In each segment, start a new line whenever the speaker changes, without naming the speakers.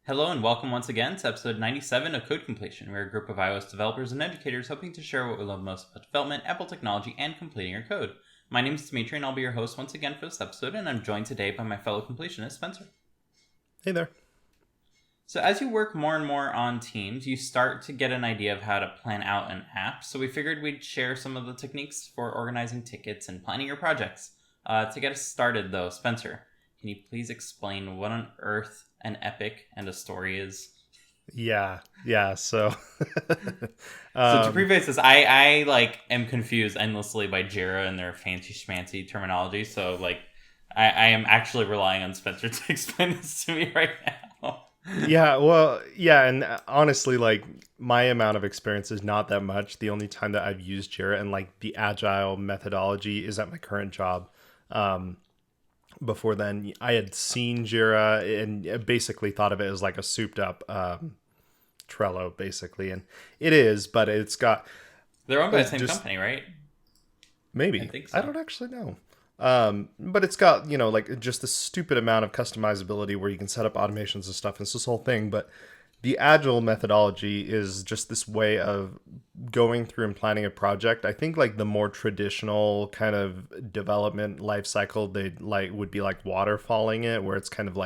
Hello and welcome once again to episode 97 of Code Completion. We're a group of iOS developers and educators hoping to share what we love most about development, Apple technology, and completing your code. My name is Dimitri and I'll be your host once again for this episode, and I'm joined today by my fellow completionist, Spencer.
Hey there.
So as you work more and more on teams, you start to get an idea of how to plan out an app, so we figured we'd share some of the techniques for organizing tickets and planning your projects. To get us started though, Spencer, can you please explain what on earth an epic and a story is?
Yeah. So,
So to preface this, I am confused endlessly by JIRA and their fancy schmancy terminology. So I am actually relying on Spencer to explain this to me right now.
and honestly, my amount of experience is not that much. The only time that I've used Jira and the agile methodology is at my current job. Before then, I had seen Jira and basically thought of it as like a souped up Trello, basically, and it is, but it's got.
They're owned by the same company, right?
Maybe.
I think so.
I don't actually know. But it's got, just a stupid amount of customizability where you can set up automations and stuff. It's this whole thing. But the agile methodology is just this way of going through and planning a project. I think the more traditional kind of development life cycle, they would be waterfalling it, where it's kind of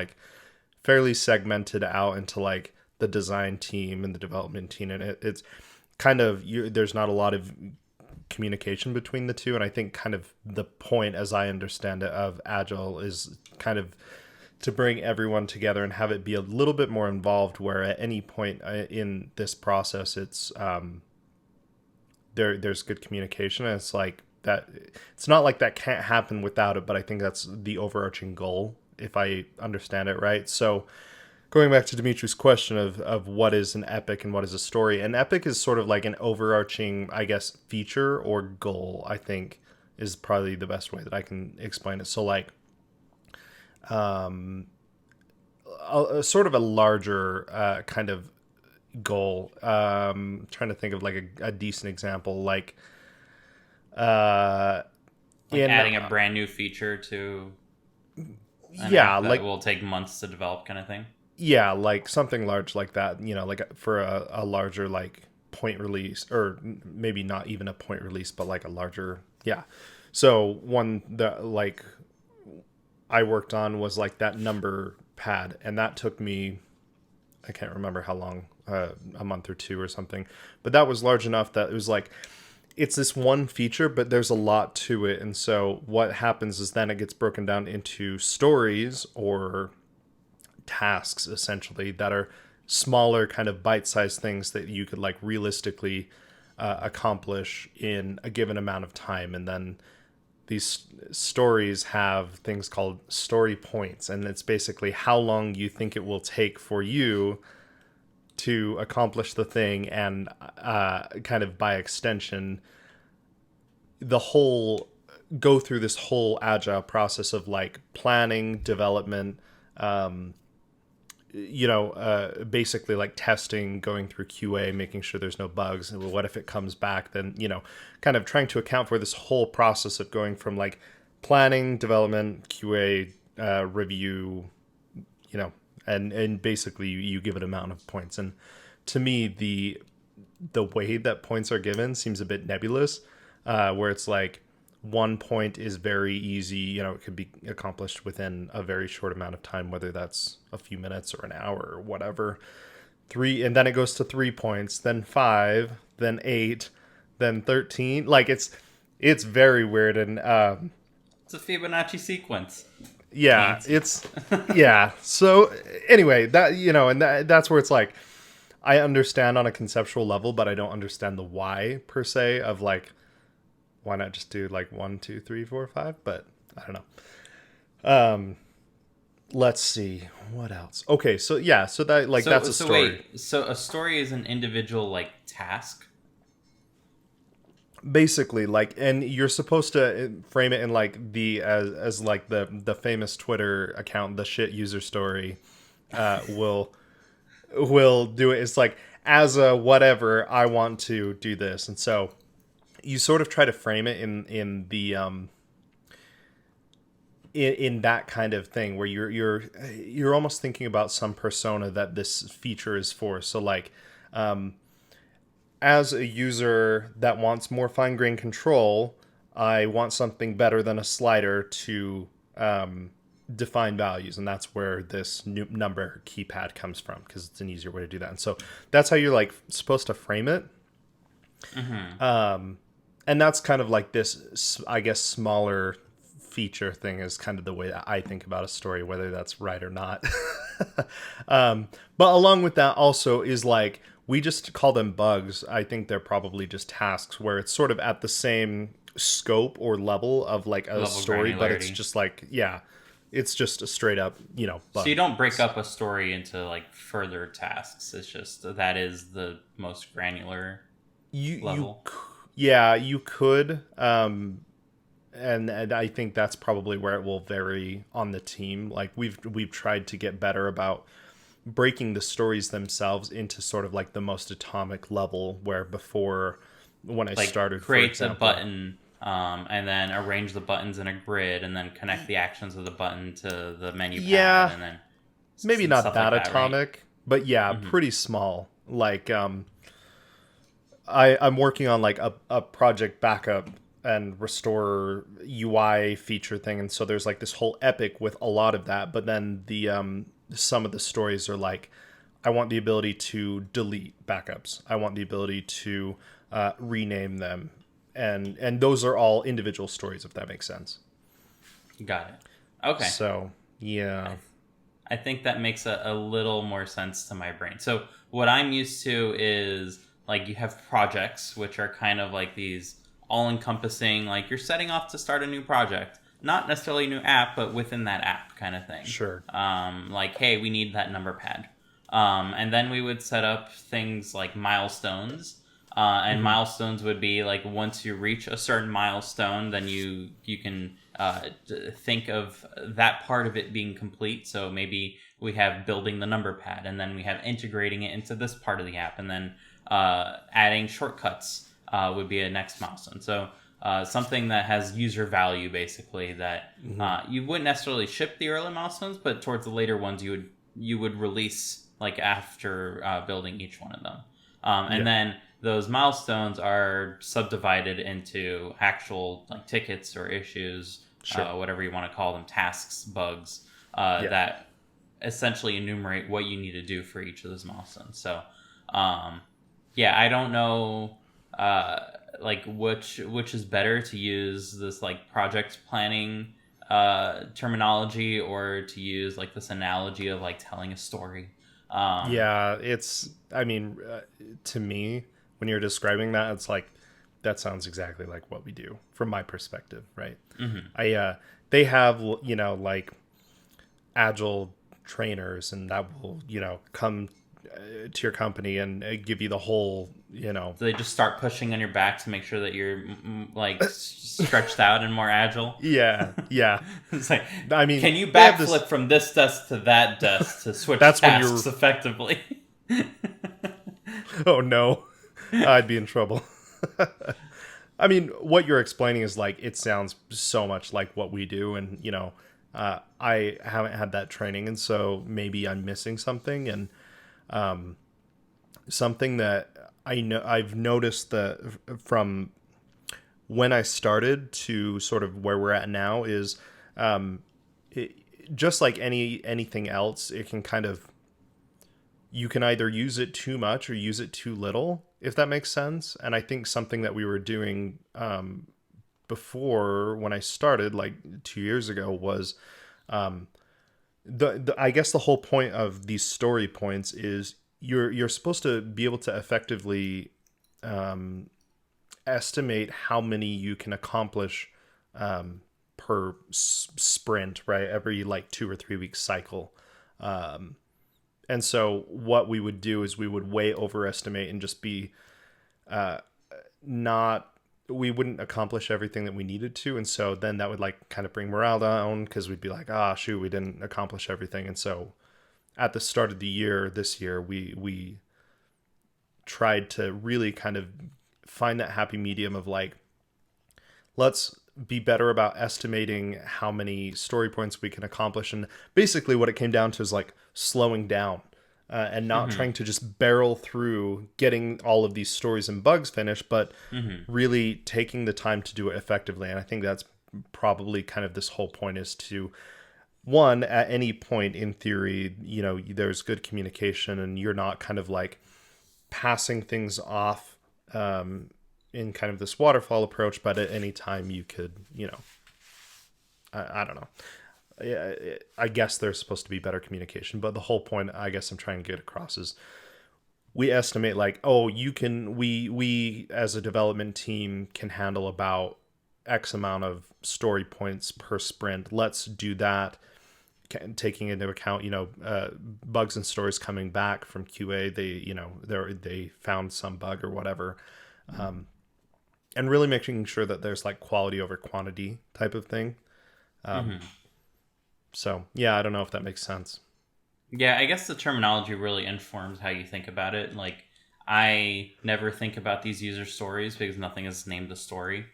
fairly segmented out into the design team and the development team. And it's kind of, there's not a lot of communication between the two, and I think kind of the point, as I understand it, of agile is kind of to bring everyone together and have it be a little bit more involved, where at any point in this process it's there's good communication, and it's like that. It's not like that can't happen without it, but I think that's the overarching goal, if I understand it right. So going back to Dimitri's question of what is an epic and what is a story, an epic is sort of like an overarching, I guess, feature or goal, I think is probably the best way that I can explain it. So a sort of a larger kind of goal. Trying to think of a decent example,
adding a brand new feature to an app that will take months to develop, kind of thing.
Yeah, something large like that, for a larger point release, or maybe not even a point release, but a larger, yeah. So one that I worked on was that number pad, and that took me, I can't remember how long, a month or two or something, but that was large enough that it was it's this one feature, but there's a lot to it. And so what happens is then it gets broken down into stories or tasks, essentially, that are smaller kind of bite-sized things that you could realistically accomplish in a given amount of time. And then these stories have things called story points, and it's basically how long you think it will take for you to accomplish the thing, and kind of by extension go through this whole agile process of planning, development, basically testing, going through QA, making sure there's no bugs. And what if it comes back? Then, kind of trying to account for this whole process of going from planning, development, QA, review, and basically you give it an amount of points. And to me, the way that points are given seems a bit nebulous, where it's 1 point is very easy, it could be accomplished within a very short amount of time, whether that's a few minutes or an hour or whatever. 3, and then it goes to 3 points, then 5, then 8, then 13. It's very weird, and
it's a Fibonacci sequence.
Yeah, it's yeah. So anyway, that and that's where it's I understand on a conceptual level, but I don't understand the why per se of why not just do 1, 2, 3, 4, 5? But I don't know. Let's see what else. Okay, so yeah, so that that's a story.
Wait, so a story is an individual task.
Basically, and you're supposed to frame it in as the famous Twitter account, the shit user story, will do it. It's as a whatever, I want to do this, and so you sort of try to frame it in the in that kind of thing where you're almost thinking about some persona that this feature is for. So like as a user that wants more fine grained control, I want something better than a slider to define values, and that's where this new number keypad comes from, because it's an easier way to do that. And so that's how you're like supposed to frame it. And that's kind of like this, I guess, smaller feature thing is kind of the way that I think about a story, whether that's right or not. But along with that also is like, we just call them bugs. I think they're probably just tasks where it's sort of at the same scope or level of like a
Level
story, but it's
granularity.
just like, yeah, it's just a straight up,
So you
bug.
don't break up a story into like further tasks. It's just that is the most granular
You
level.
yeah, you could and I think that's probably where it will vary on the team. Like we've tried to get better about breaking the stories themselves into sort of like the most atomic level, where before, when I
Like
started, for
create a
example.
button, and then arrange the buttons in a grid, and then connect the actions of the button to the menu pad,
Yeah,
and then
maybe not
stuff like
that
that, right?
atomic, but yeah,
Mm-hmm.
pretty small. Like I'm working on like a project backup and restore UI feature thing, and so there's like this whole epic with a lot of that. But then the some of the stories are like, I want the ability to delete backups. I want the ability to rename them, and those are all individual stories, if that makes sense.
Got it. Okay.
So yeah,
I I think that makes a little more sense to my brain. So what I'm used to is like you have projects, which are kind of like these all-encompassing, like you're setting off to start a new project, not necessarily a new app, but within that app kind of thing.
sure,
Like, hey, we need that number pad. And then we would set up things like milestones. And
hmm,
milestones would be like once you reach a certain milestone, then you can think of that part of it being complete. So maybe we have building the number pad, and then we have integrating it into this part of the app, and then adding shortcuts would be a next milestone. So something that has user value, basically, that
hmm,
you wouldn't necessarily ship the early milestones, but towards the later ones you would release like after building each one of them. And
yeah,
then those milestones are subdivided into actual like tickets or issues,
sure,
whatever you want to call them, tasks, bugs,
yeah,
that essentially enumerate what you need to do for each of those milestones. So, um, yeah, I don't know, uh, like which is better to use this like project planning terminology, or to use like this analogy of like telling a story. Um,
yeah. It's, I mean, to me, when you're describing that, it's like that sounds exactly like what we do from my perspective, right?
mhm.
I They have, like agile trainers, and that will, come to your company and give you the whole,
So they just start pushing on your back to make sure that you're like stretched out and more agile.
yeah, yeah.
It's like,
I mean,
can you
they have this.
backflip from this desk to that desk to switch
That's when
tasks
you're.
effectively?
Oh no, I'd be in trouble. I mean, what you're explaining is like, it sounds so much like what we do, and I haven't had that training, and so maybe I'm missing something, and something that I've noticed that from when I started to sort of where we're at now is, it, just like anything else, it can kind of, you can either use it too much or use it too little, if that makes sense. And I think something that we were doing before, when I started like 2 years ago, was the I guess the whole point of these story points is you're supposed to be able to effectively estimate how many you can accomplish per sprint, right? Every like 2 or 3 week cycle. And so what we would do is we would way overestimate and just be not, we wouldn't accomplish everything that we needed to. And so then that would like kind of bring morale down, because we'd be like, ah, shoot, we didn't accomplish everything. And so at the start of the year, this year, we tried to really kind of find that happy medium of like, let's be better about estimating how many story points we can accomplish. And basically what it came down to is like slowing down and not
Mm-hmm.
trying to just barrel through getting all of these stories and bugs finished, but
Mm-hmm.
really taking the time to do it effectively. And I think that's probably kind of this whole point, is to, one, at any point in theory, there's good communication and you're not kind of like passing things off in kind of this waterfall approach, but at any time you could, I don't know. I guess there's supposed to be better communication, but the whole point I guess I'm trying to get across is we estimate like, oh, we as a development team can handle about X amount of story points per sprint. Let's do that, taking into account bugs and stories coming back from QA. They found some bug or whatever, and really making sure that there's like quality over quantity type of thing.
Mm-hmm.
So yeah, I don't know if that makes sense.
Yeah, I guess the terminology really informs how you think about it. Like, I never think about these user stories because nothing is named a story.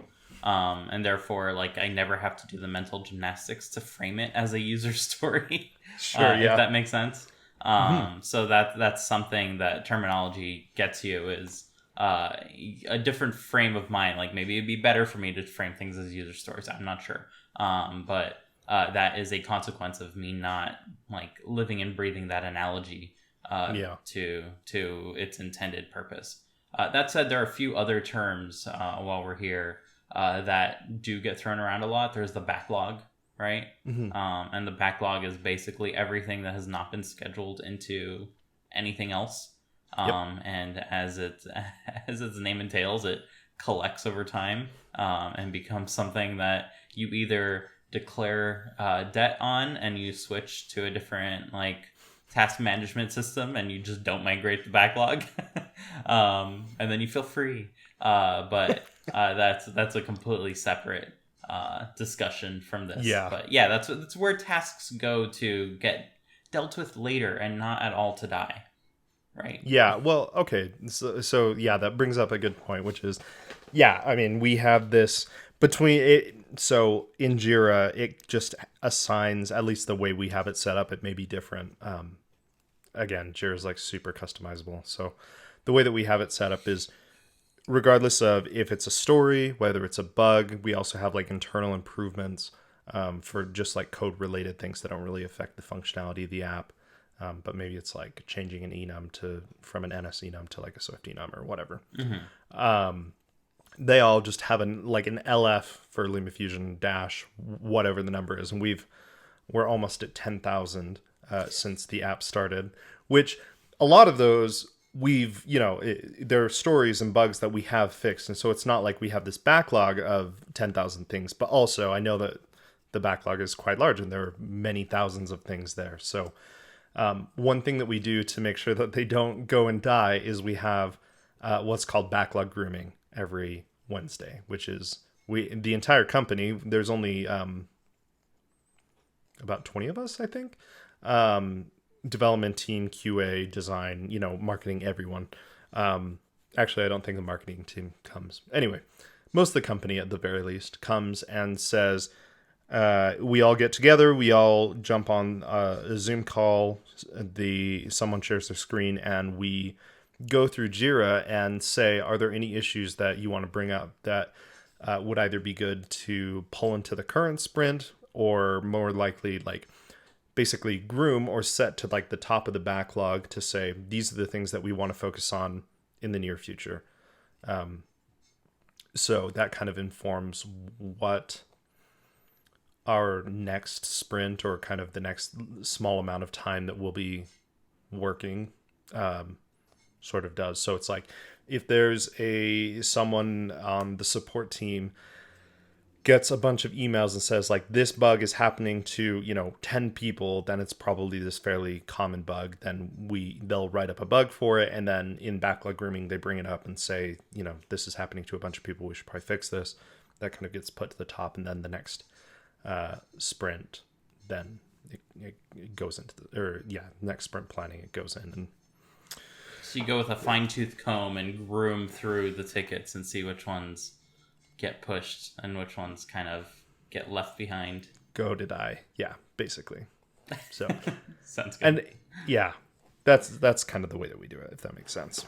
And therefore, like, I never have to do the mental gymnastics to frame it as a user story,
Sure,
if
yeah.
that makes sense.
Mm-hmm.
So that's something that terminology gets you, is a different frame of mind. Like, maybe it'd be better for me to frame things as user stories. I'm not sure. But that is a consequence of me not like living and breathing that analogy
Yeah.
to its intended purpose. That said, there are a few other terms while we're here that do get thrown around a lot. There's the backlog, right?
Mm-hmm.
And the backlog is basically everything that has not been scheduled into anything else.
Yep.
And as its name entails, it collects over time and becomes something that you either declare debt on and you switch to a different like task management system and you just don't migrate the backlog, and then you feel free. But that's a completely separate discussion from this.
Yeah.
But yeah, that's where tasks go to get dealt with later and not at all to die, right?
Yeah. Well, okay. So yeah, that brings up a good point, which is, yeah, I mean, we have this between it. So in JIRA, it just assigns, at least the way we have it set up, it may be different. Again, JIRA is like super customizable. So the way that we have it set up is, regardless of if it's a story, whether it's a bug, we also have like internal improvements for just like code related things that don't really affect the functionality of the app. But maybe it's like changing an enum from an NS enum to like a Swift enum or whatever.
Mm-hmm.
They all just have an LF for LumaFusion dash whatever the number is, and we're almost at 10,000 since the app started. Which a lot of those there are stories and bugs that we have fixed, and so it's not like we have this backlog of 10,000 things. But also, I know that the backlog is quite large, and there are many thousands of things there. So one thing that we do to make sure that they don't go and die is we have what's called backlog grooming every Wednesday, which is the entire company. There's only about 20 of us, I think. Development team, QA, design, marketing, everyone. Actually, I don't think the marketing team comes. Anyway, most of the company, at the very least, comes and says, we all get together, we all jump on a Zoom call, someone shares their screen, and we go through JIRA and say, are there any issues that you want to bring up that would either be good to pull into the current sprint, or more likely like basically groom or set to like the top of the backlog to say, these are the things that we want to focus on in the near future. So that kind of informs what our next sprint, or kind of the next small amount of time that we'll be working, sort of does. So it's like, if there's someone on the support team gets a bunch of emails and says like, this bug is happening to 10 people, then it's probably this fairly common bug. Then they'll write up a bug for it, and then in backlog grooming they bring it up and say, this is happening to a bunch of people, we should probably fix this. That kind of gets put to the top, and then the next sprint, then it goes into next sprint planning, it goes in. And
So you go with a fine-tooth comb and groom through the tickets and see which ones get pushed and which ones kind of get left behind.
Go to die. Yeah, basically. So
Sounds good.
and yeah, that's kind of the way that we do it, if that makes sense.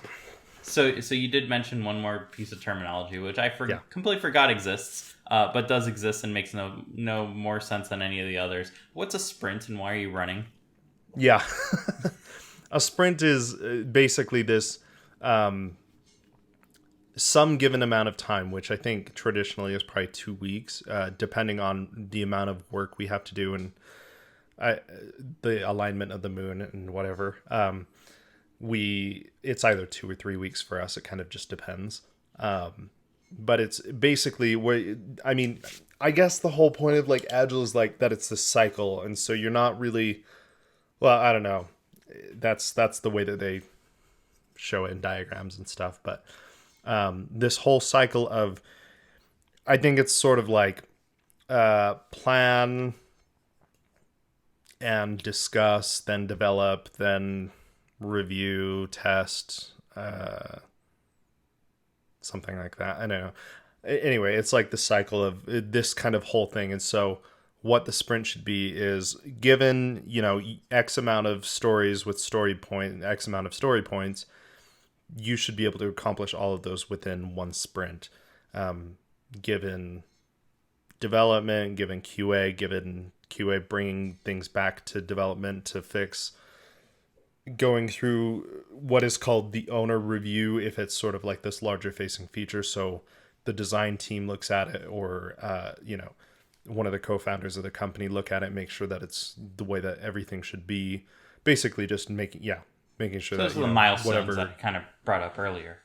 So you did mention one more piece of terminology, which I
Yeah.
completely forgot exists, but does exist and makes no more sense than any of the others. What's a sprint and why are you running?
Yeah. A sprint is basically this some given amount of time, which I think traditionally is probably 2 weeks, depending on the amount of work we have to do and the alignment of the moon and whatever. It's either 2 or 3 weeks for us. It kind of just depends. But it's basically I mean, I guess the whole point of like Agile is like that it's the cycle. And so you're not really, well, I don't know. That's the way that they show it in diagrams and stuff. But this whole cycle of, I think it's sort of like plan and discuss, then develop, then review, test, something like that. I don't know. Anyway, it's like the cycle of this kind of whole thing. And so what the sprint should be is given, X amount of stories with X amount of story points, you should be able to accomplish all of those within one sprint. Given development, given QA bringing things back to development to fix, going through what is called the owner review if it's sort of like this larger facing feature. So the design team looks at it, or one of the co-founders of the company look at it, make sure that it's the way that everything should be. Basically just making sure
So
that
those are the milestones that I kind of brought up earlier.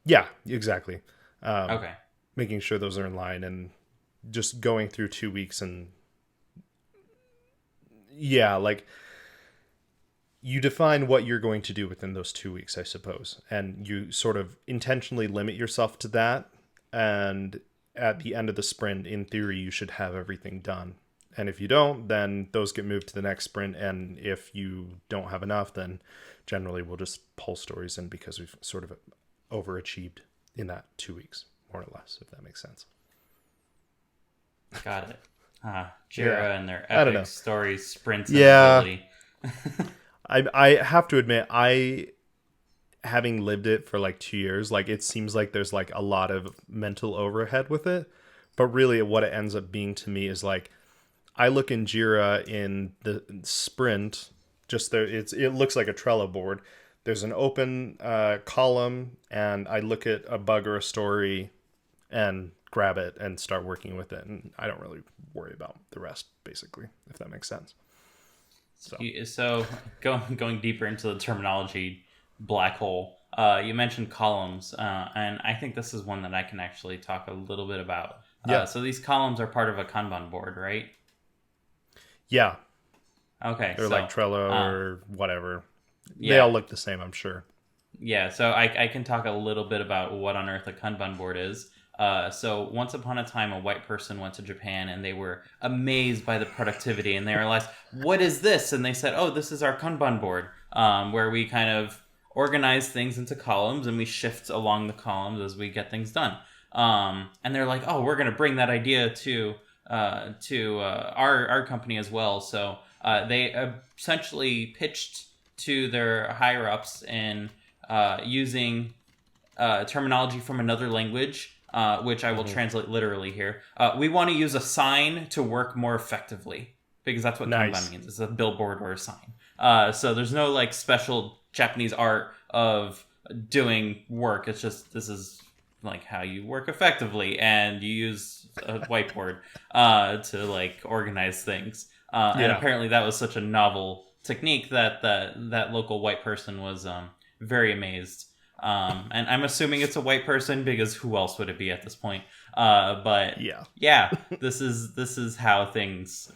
Yeah, exactly.
Okay.
Making sure those are in line and just going through 2 weeks and like you define what you're going to do within those 2 weeks, I suppose. And you sort of intentionally limit yourself to that. And at the end of the sprint, in theory, you should have everything done. And if you don't, then those get moved to the next sprint. And if you don't have enough, then generally we'll just pull stories in because we've sort of overachieved in that 2 weeks, more or less, if that makes sense.
Got it. JIRA and their
I don't know.
epic stories, sprints,
Yeah.
and ability.
I have to admit, having lived it for like 2 years, like it seems like there's like a lot of mental overhead with it. But really what it ends up being to me is like, I look in JIRA in the sprint, just there, it looks like a Trello board. There's an open column, and I look at a bug or a story and grab it and start working with it. And I don't really worry about the rest, basically, if that makes sense.
So going deeper into the terminology black hole, you mentioned columns, and I think this is one that I can actually talk a little bit about. So these columns are part of a Kanban board, right?
Yeah.
Okay.
They're like Trello or whatever.
Yeah.
They all look the same, I'm sure.
Yeah, so I can talk a little bit about what on earth a Kanban board is. So once upon a time, a white person went to Japan and they were amazed by the productivity, and they realized, what is this? And they said, oh, this is our Kanban board, where we kind of organize things into columns and we shift along the columns as we get things done. And they're like, oh, we're going to bring that idea to our company as well. So they essentially pitched to their higher ups in using terminology from another language, which I will translate literally here. We want to use a sign to work more effectively, because that's what Kanban means. It's a billboard or a sign. So there's no like special Japanese art of doing work. It's just, this is like how you work effectively, and you use a whiteboard to like organize things. And apparently that was such a novel technique that that local white person was very amazed. And I'm assuming it's a white person, because who else would it be at this point? But yeah, this is how things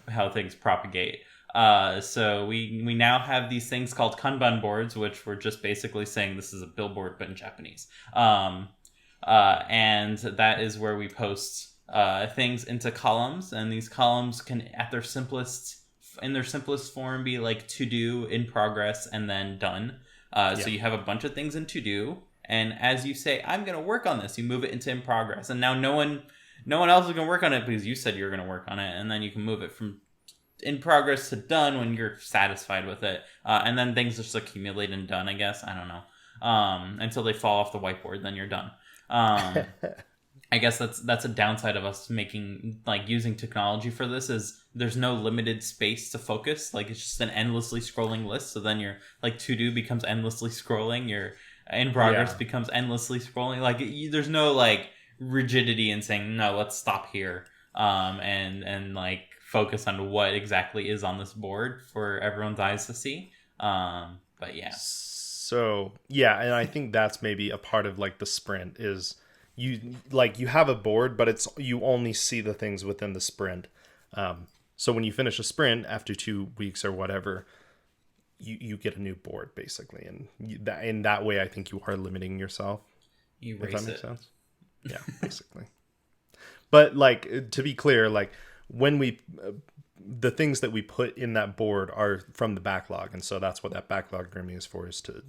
propagate. So we now have these things called Kanban boards, which we're just basically saying this is a billboard but in Japanese. And that is where we post things into columns, and these columns can, in their simplest form, be like to do, in progress, and then done. So you have a bunch of things in to do, And as you say, I'm going to work on this, you move it into in progress. And now no one else is going to work on it because you said you were going to work on it. And then you can move it from in progress to done when you're satisfied with it. And then things just accumulate and done, I guess. I don't know. Until they fall off the whiteboard, then you're done. I guess that's a downside of us making, like, using technology for this, is there's no limited space to focus. Like, it's just an endlessly scrolling list. So then your, like, to-do becomes endlessly scrolling. Your in progress becomes endlessly scrolling. Like, there's no, like, rigidity in saying, no, let's stop here. And like, focus on what exactly is on this board for everyone's eyes to see. But yeah.
So, yeah, and I think that's maybe a part of, like, the sprint is you have a board, but it's you only see the things within the sprint. So when you finish a sprint after 2 weeks or whatever, you get a new board basically, and in that way, I think you are limiting yourself.
You
if
race
that makes
it.
sense. Yeah, basically. But, like, to be clear, like, when the things that we put in that board are from the backlog, and so that's what that backlog grooming is for, is to,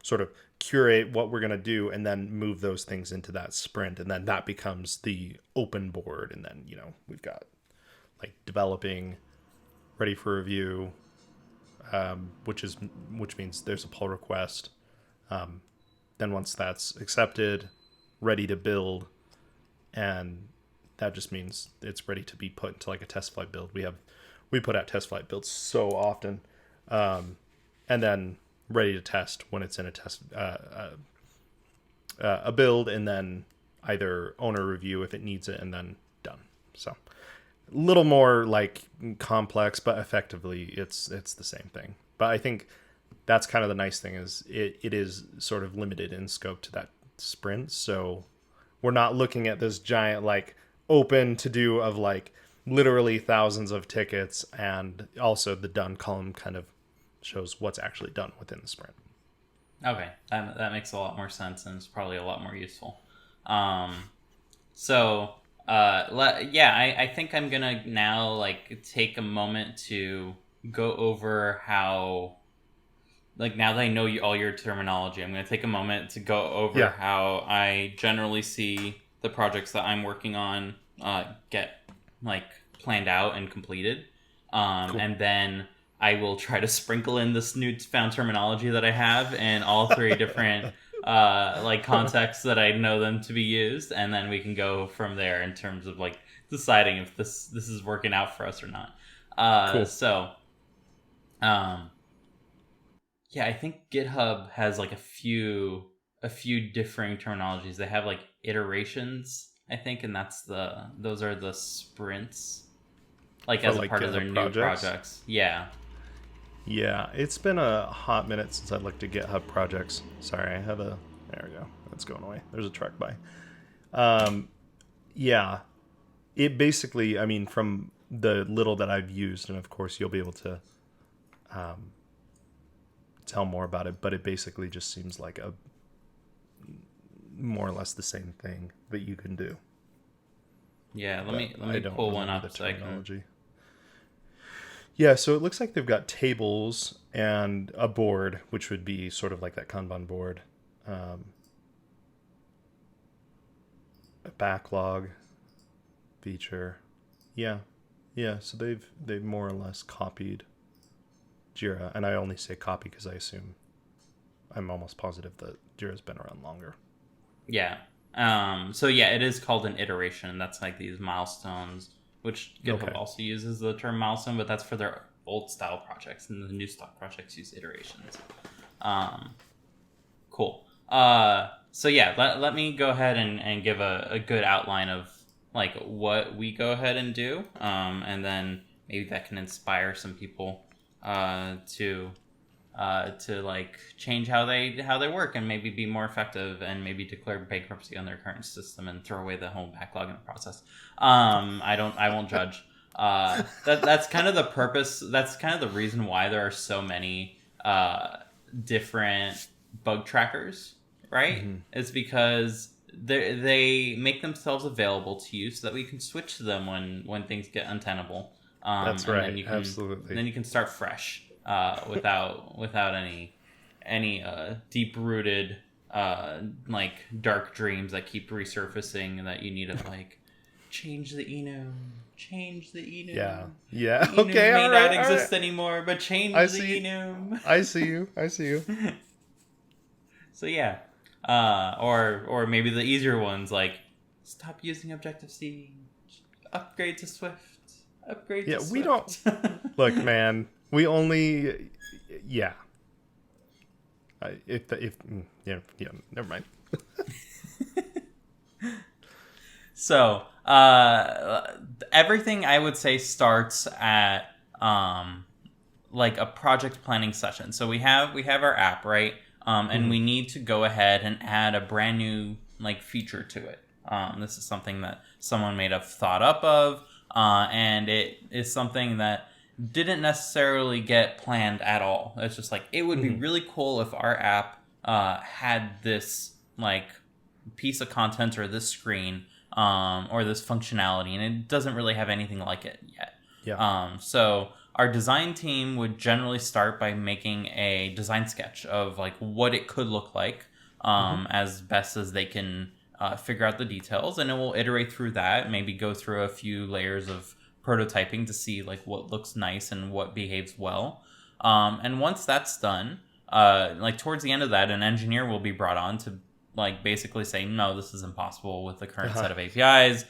sort of curate what we're going to do and then move those things into that sprint, and then that becomes the open board. And then we've got, like, developing, ready for review, which means there's a pull request. Then once that's accepted, ready to build, and that just means it's ready to be put into, like, a test flight build. We put out test flight builds so often, and then ready to test when it's in a test a build, and then either owner review if it needs it, and then done. So a little more, like, complex, but effectively it's the same thing. But I think that's kind of the nice thing, is it is sort of limited in scope to that sprint. So we're not looking at this giant, like, open to do of, like, literally thousands of tickets, and also the done column kind of shows what's actually done within the sprint.
Okay, that makes a lot more sense, and it's probably a lot more useful. I think I'm gonna now, like, take a moment to go over how, like, now that I know all your terminology, I'm gonna take a moment to go over how I generally see the projects that I'm working on get, like, planned out and completed. Cool. And then I will try to sprinkle in this newfound terminology that I have in all three different like, contexts that I know them to be used, and then we can go from there in terms of, like, deciding if this is working out for us or not. Cool. So I think GitHub has, like, a few differing terminologies. They have, like, iterations, I think, and those are the sprints, like, as a part of their new projects. Yeah, it's been a hot minute since I looked at GitHub projects. Sorry, there we go, that's going away. There's a truck by. It basically, I mean, from the little that I've used, and of course you'll be able to tell more about it, but it basically just seems like a more or less the same thing that you can do. Yeah, let me pull one up so I can. Yeah, so it looks like they've got tables and a board, which would be sort of like that Kanban board. A backlog feature. Yeah, so they've more or less copied JIRA, and I only say copy because I'm almost positive that JIRA's been around longer. Yeah. It is called an iteration. That's, like, these milestones, which GitHub also uses the term milestone, but that's for their old style projects, and the new stock projects use iterations. Cool. Let me go ahead and give a good outline of, like, what we go ahead and do, and then maybe that can inspire some people to like, change how they work, and maybe be more effective, and maybe declare bankruptcy on their current system and throw away the whole backlog in the process. I won't judge. That's kind of the purpose. That's kind of the reason why there are so many different bug trackers, right? Mm-hmm. It's because they make themselves available to you so that we can switch to them when things get untenable. That's right. Then absolutely. Then you can start fresh without any deep rooted like dark dreams that keep resurfacing and that you need to like change the enum. Change the enum.
Yeah.
The enum
Okay.
may
All
not
right.
exist anymore, but change the enum.
I see you.
So yeah, or maybe the easier ones like stop using Objective C, upgrade to Swift, upgrade to Swift.
We don't look, man. We only, yeah. Never mind.
So, everything I would say starts at like a project planning session. So we have our app, right? And we need to go ahead and add a brand new like feature to it. This is something that someone may have thought up of, and it is something that didn't necessarily get planned at all. It's just like it would be really cool if our app had this like piece of content or this screen or this functionality, and it doesn't really have anything like it yet.
Yeah.
So our design team would generally start by making a design sketch of like what it could look like as best as they can figure out the details, and it will iterate through that, maybe go through a few layers of prototyping to see like what looks nice and what behaves well. And once that's done, like towards the end of that, an engineer will be brought on to like basically say, no, this is impossible with the current set of APIs.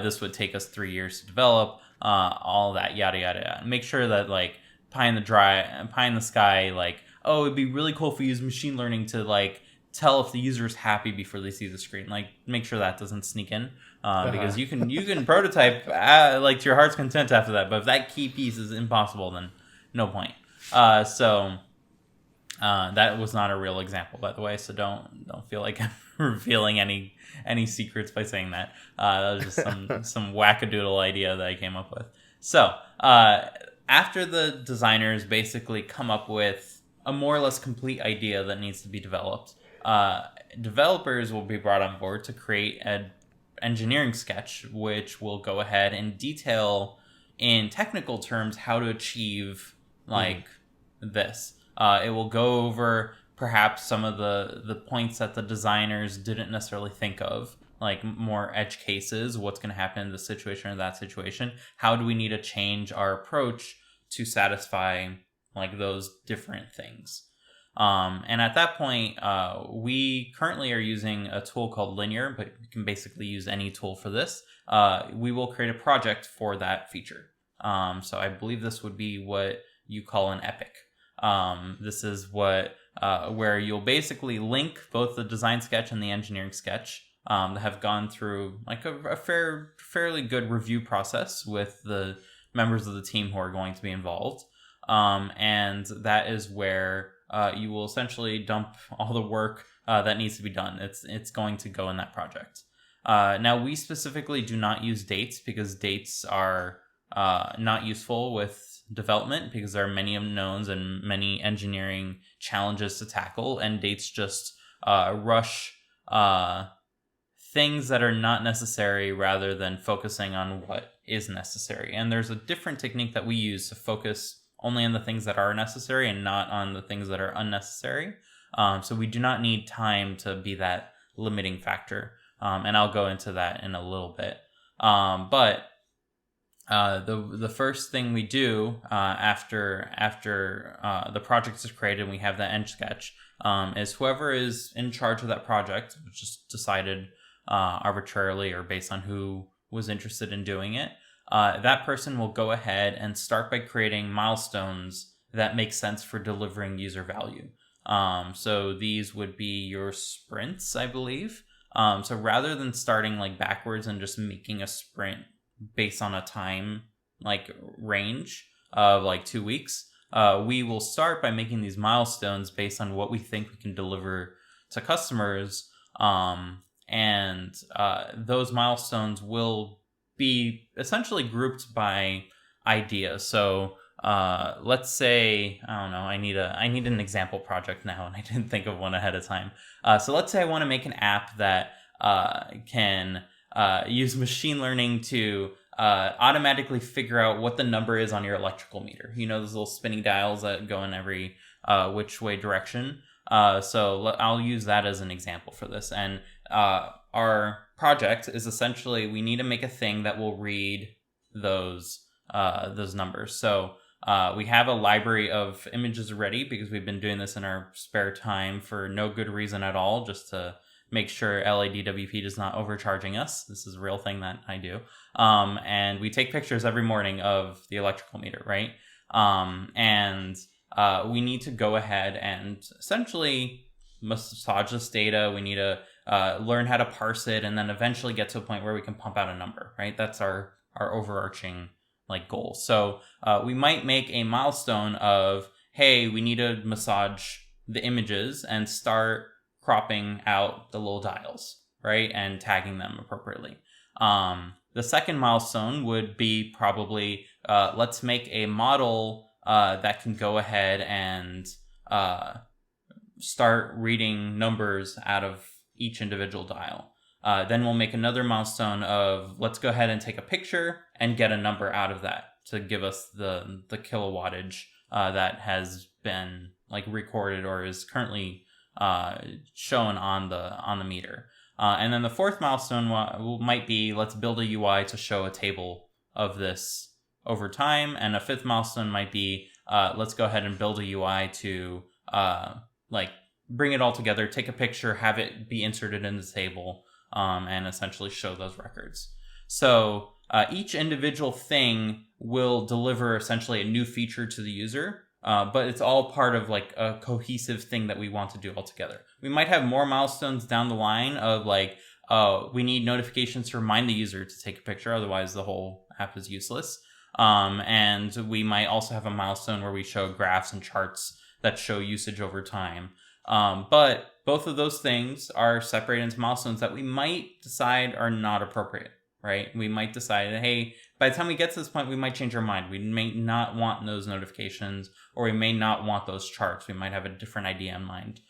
This would take us 3 years to develop. All that, yada yada yada. Make sure that like pie in the sky, like, oh, it'd be really cool if we use machine learning to like tell if the user is happy before they see the screen. Like, make sure that doesn't sneak in, because you can prototype like to your heart's content after that. But if that key piece is impossible, then no point. So that was not a real example, by the way. So don't feel like I'm revealing any secrets by saying that. That was just some wackadoodle idea that I came up with. So after the designers basically come up with a more or less complete idea that needs to be developed, developers will be brought on board to create an engineering sketch, which will go ahead and detail in technical terms how to achieve like this. It will go over perhaps some of the points that the designers didn't necessarily think of, like more edge cases, what's going to happen in this situation or that situation. How do we need to change our approach to satisfy like those different things? And at that point, we currently are using a tool called Linear, but you can basically use any tool for this. We will create a project for that feature. So I believe this would be what you call an epic. This is what where you'll basically link both the design sketch and the engineering sketch that have gone through like a fairly good review process with the members of the team who are going to be involved. And that is where you will essentially dump all the work that needs to be done. It's going to go in that project. Now, we specifically do not use dates because dates are not useful with development because there are many unknowns and many engineering challenges to tackle, and dates just rush things that are not necessary rather than focusing on what is necessary. And there's a different technique that we use to focus only on the things that are necessary and not on the things that are unnecessary. So we do not need time to be that limiting factor. And I'll go into that in a little bit. But the first thing we do after the project is created and we have that end sketch is whoever is in charge of that project, which is decided arbitrarily or based on who was interested in doing it, that person will go ahead and start by creating milestones that make sense for delivering user value. So these would be your sprints, I believe. So rather than starting like backwards and just making a sprint based on a time like range of like 2 weeks, we will start by making these milestones based on what we think we can deliver to customers. And those milestones will be essentially grouped by idea. So let's say, I don't know, I need an example project now, and I didn't think of one ahead of time. So let's say I want to make an app that can use machine learning to automatically figure out what the number is on your electrical meter. You know, those little spinning dials that go in every which way direction. I'll use that as an example for this. And our project is essentially we need to make a thing that will read those numbers. So we have a library of images ready because we've been doing this in our spare time for no good reason at all, just to make sure LADWP is not overcharging us. This is a real thing that I do. And we take pictures every morning of the electrical meter, right? We need to go ahead and essentially massage this data. We need to learn how to parse it, and then eventually get to a point where we can pump out a number, right? That's our overarching goal. So we might make a milestone of, hey, we need to massage the images and start cropping out the little dials, right? And tagging them appropriately. The second milestone would be probably, let's make a model that can go ahead and start reading numbers out of each individual dial. Then we'll make another milestone of, let's go ahead and take a picture and get a number out of that to give us the kilowattage that has been recorded or is currently shown on the meter. And then the fourth milestone might be, let's build a UI to show a table of this over time. And a fifth milestone might be, let's go ahead and build a UI to bring it all together, take a picture, have it be inserted in the table, and essentially show those records. So each individual thing will deliver essentially a new feature to the user, but it's all part of a cohesive thing that we want to do all together. We might have more milestones down the line of we need notifications to remind the user to take a picture, otherwise the whole app is useless. And we might also have a milestone where we show graphs and charts that show usage over time. But both of those things are separated into milestones that we might decide are not appropriate, right? We might decide that, hey, by the time we get to this point, we might change our mind. We may not want those notifications, or we may not want those charts. We might have a different idea in mind.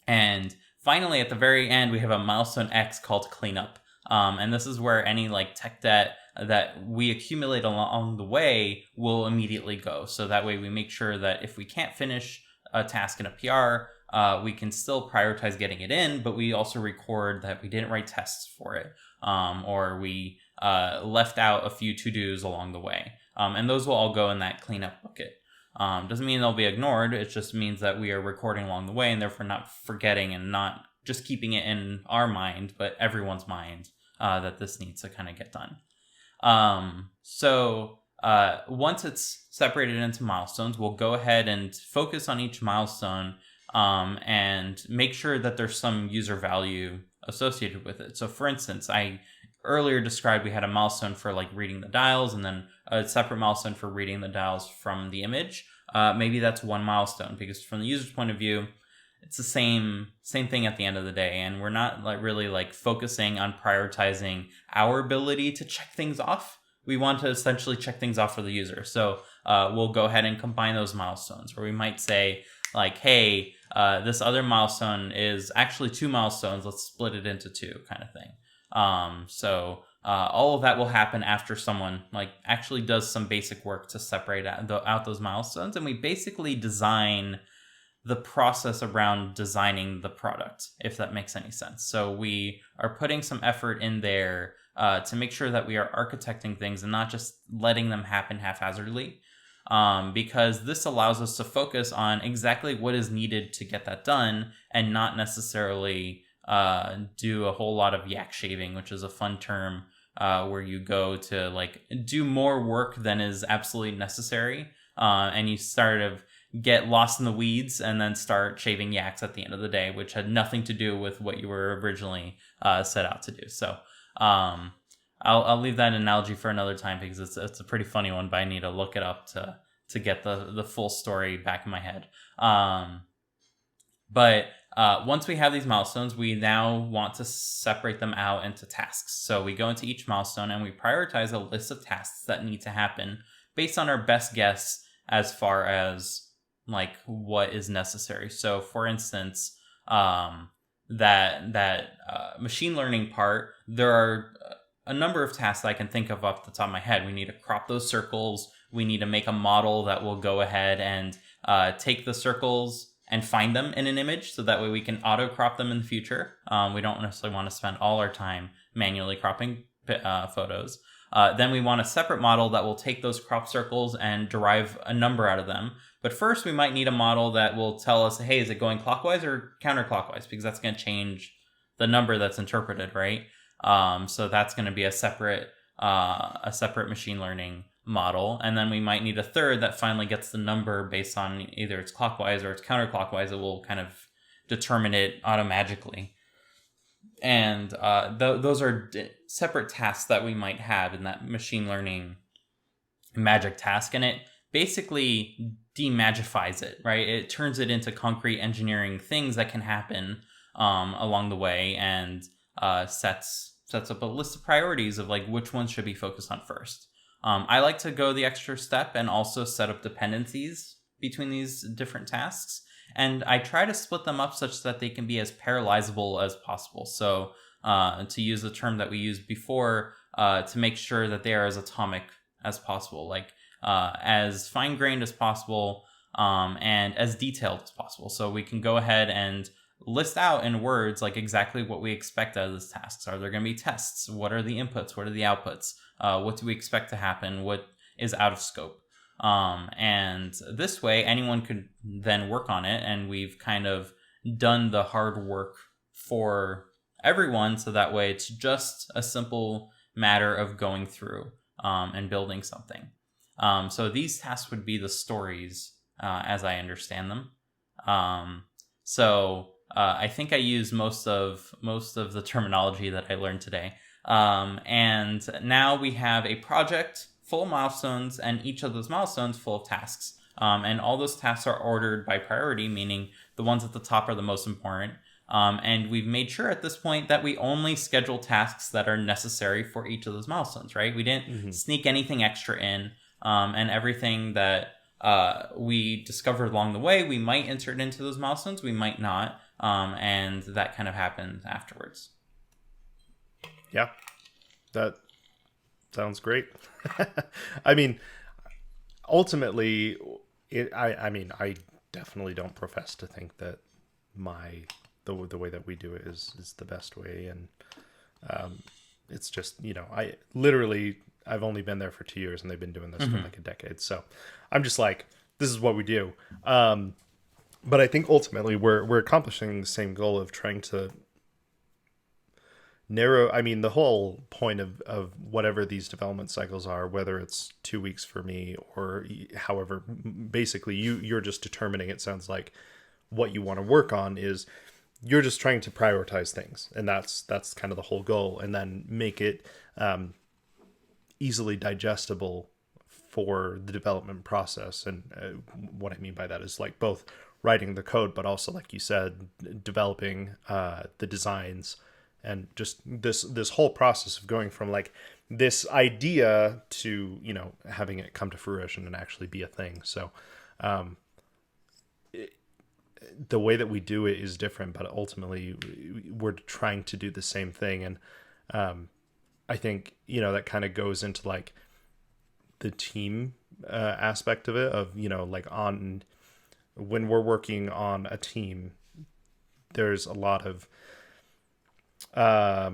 And finally, at the very end, we have a milestone X called cleanup. And this is where any tech debt that we accumulate along the way will immediately go. So that way we make sure that if we can't finish a task in a PR, we can still prioritize getting it in, but we also record that we didn't write tests for it, or we left out a few to-dos along the way. And those will all go in that cleanup bucket. Doesn't mean they'll be ignored. It just means that we are recording along the way and therefore not forgetting and not just keeping it in our mind, but everyone's mind, that this needs to kind of get done. Once it's separated into milestones, we'll go ahead and focus on each milestone and make sure that there's some user value associated with it. So for instance, I earlier described we had a milestone for reading the dials, and then a separate milestone for reading the dials from the image. Maybe that's one milestone, because from the user's point of view, it's the same thing at the end of the day, and we're not really focusing on prioritizing our ability to check things off. We want to essentially check things off for the user. So we'll go ahead and combine those milestones, or we might say hey, this other milestone is actually 2 milestones. Let's split it into 2, kind of thing. All of that will happen after someone actually does some basic work to separate out those milestones, and we basically design the process around designing the product, if that makes any sense. So we are putting some effort in there to make sure that we are architecting things and not just letting them happen haphazardly, because this allows us to focus on exactly what is needed to get that done, and not necessarily do a whole lot of yak shaving, which is a fun term where you go to do more work than is absolutely necessary, and you sort of get lost in the weeds and then start shaving yaks at the end of the day, which had nothing to do with what you were originally set out to do. So I'll leave that analogy for another time, because it's a pretty funny one, but I need to look it up to get the full story back in my head. But once we have these milestones, we now want to separate them out into tasks. So we go into each milestone and we prioritize a list of tasks that need to happen based on our best guess as far as what is necessary. So for instance, that machine learning part, there are a number of tasks I can think of off the top of my head. We need to crop those circles. We need to make a model that will go ahead and take the circles and find them in an image, so that way we can auto crop them in the future. We don't necessarily want to spend all our time manually cropping photos. Then we want a separate model that will take those crop circles and derive a number out of them. But first, we might need a model that will tell us, hey, is it going clockwise or counterclockwise? Because that's going to change the number that's interpreted, right? So that's going to be a separate machine learning model. And then we might need a third that finally gets the number based on either it's clockwise or it's counterclockwise. It will kind of determine it automagically. And those are separate tasks that we might have in that machine learning magic task. And it basically demagifies it, right? It turns it into concrete engineering things that can happen along the way, and sets up a list of priorities of like which ones should be focused on first. I like to go the extra step and also set up dependencies between these different tasks. And I try to split them up such that they can be as parallelizable as possible. So to use the term that we used before, to make sure that they are as atomic as possible, like as fine-grained as possible, and as detailed as possible. So we can go ahead and list out in words like exactly what we expect out of these tasks. Are there going to be tests? What are the inputs? What are the outputs? What do we expect to happen? What is out of scope? And this way anyone could then work on it, and we've kind of done the hard work for everyone, so that way it's just a simple matter of going through and building something. So these tasks would be the stories as I understand them. I think I used most of the terminology that I learned today. And now we have a project full of milestones, and each of those milestones full of tasks. And all those tasks are ordered by priority, meaning the ones at the top are the most important. And we've made sure at this point that we only schedule tasks that are necessary for each of those milestones, right? We didn't sneak anything extra in, and everything that we discovered along the way, we might insert into those milestones, we might not. And that kind of happened afterwards.
Yeah, that sounds great. I mean, ultimately, I definitely don't profess to think that the way that we do it is the best way, and it's just, I've only been there for 2 years, and they've been doing this for like a decade, so I'm just like, this is what we do. But I think ultimately we're accomplishing the same goal of trying to narrow. I mean, the whole point of whatever these development cycles are, whether it's 2 weeks for me or however, basically you're just determining, it sounds like, what you want to work on is you're just trying to prioritize things. And that's kind of the whole goal, and then make it easily digestible for the development process. And what I mean by that is like both writing the code, but also, like you said, developing the designs, and just this whole process of going from like this idea to, having it come to fruition and actually be a thing. So the way that we do it is different, but ultimately we're trying to do the same thing. And I think, that kind of goes into like the team aspect of it, of, when we're working on a team, there's a lot of how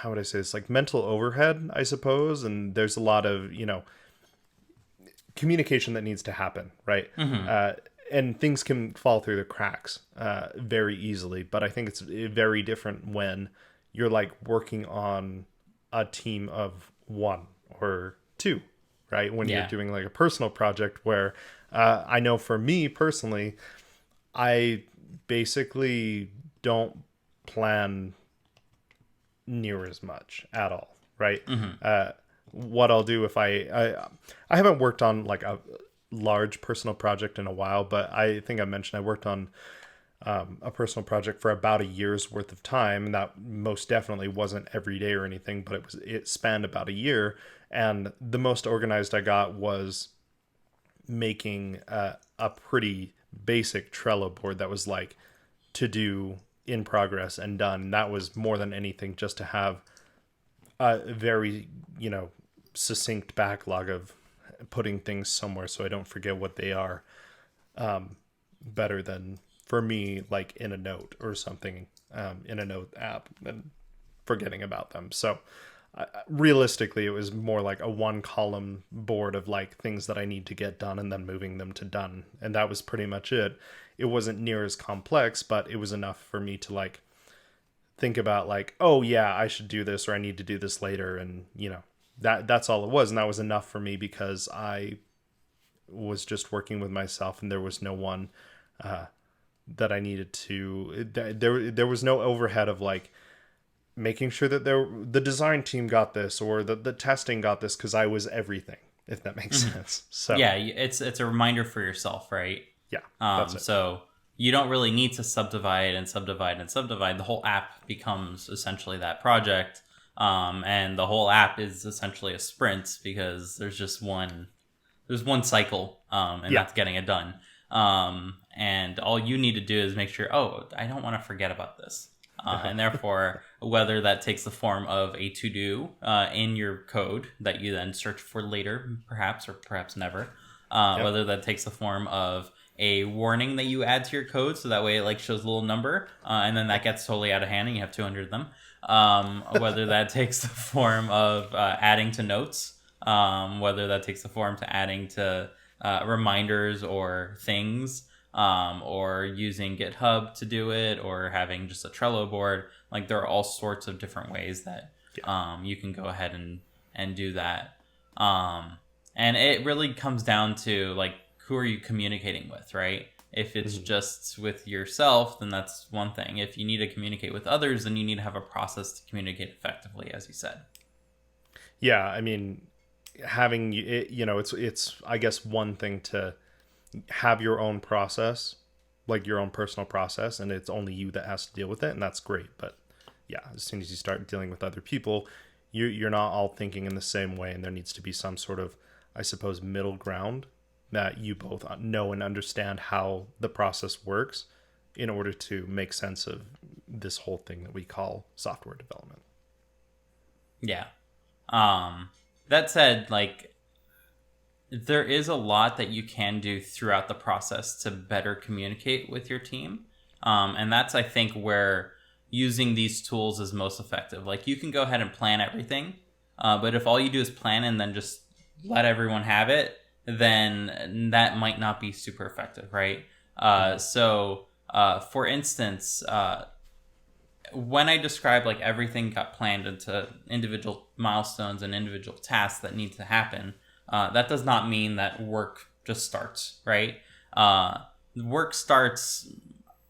would I say this, like mental overhead, I suppose, and there's a lot of communication that needs to happen, right? And things can fall through the cracks very easily, but I think it's very different when you're like working on a team of 1 or 2, right? When you're doing like a personal project, where I know for me personally, I basically don't plan near as much at all, right? What I'll do if I haven't worked on like a large personal project in a while, but I think I mentioned I worked on a personal project for about a year's worth of time, and that most definitely wasn't every day or anything, but it spanned about a year. And the most organized I got was making a pretty basic Trello board that was like to do, in progress, and done. That was more than anything just to have a very succinct backlog of putting things somewhere so I don't forget what they are, better than for me, like in a note or something, in a note app, and forgetting about them. So realistically, it was more like a one column board of like things that I need to get done and then moving them to done. And that was pretty much it. It wasn't near as complex, but it was enough for me to like think about like, oh yeah, I should do this, or I need to do this later. And that's all it was. And that was enough for me because I was just working with myself and there was no one, that I needed to, there was no overhead of like, making sure that the design team got this or the testing got this, because I was everything, if that makes sense. So
yeah, it's a reminder for yourself, right?
Yeah, that's it.
So you don't really need to subdivide and subdivide and subdivide. The whole app becomes essentially that project, and the whole app is essentially a sprint because there's one cycle, and that's getting it done. And all you need to do is make sure, oh, I don't want to forget about this. And therefore, whether that takes the form of a to-do in your code that you then search for later, perhaps, or perhaps never, whether that takes the form of a warning that you add to your code, so that way it like shows a little number, and then that gets totally out of hand and you have 200 of them. Whether that takes the form of adding to notes, whether that takes the form to adding to reminders or things, or using GitHub to do it, or having just a Trello board. Like there are all sorts of different ways that you can go ahead and do that. And it really comes down to like, who are you communicating with, right? If it's just with yourself, then that's one thing. If you need to communicate with others, then you need to have a process to communicate effectively, as you said.
Yeah, I mean, having it, it's I guess one thing to have your own process, like your own personal process, and it's only you that has to deal with it, and that's great. But yeah, as soon as you start dealing with other people, you're not all thinking in the same way, and there needs to be some sort of, I suppose, middle ground that you both know and understand how the process works in order to make sense of this whole thing that we call software development.
Yeah. That said, like, there is a lot that you can do throughout the process to better communicate with your team. And that's, I think, where using these tools is most effective. Like, you can go ahead and plan everything, but if all you do is plan and then just let everyone have it, then that might not be super effective, right? So, for instance, when I describe like everything got planned into individual milestones and individual tasks that need to happen, that does not mean that work just starts, right? Work starts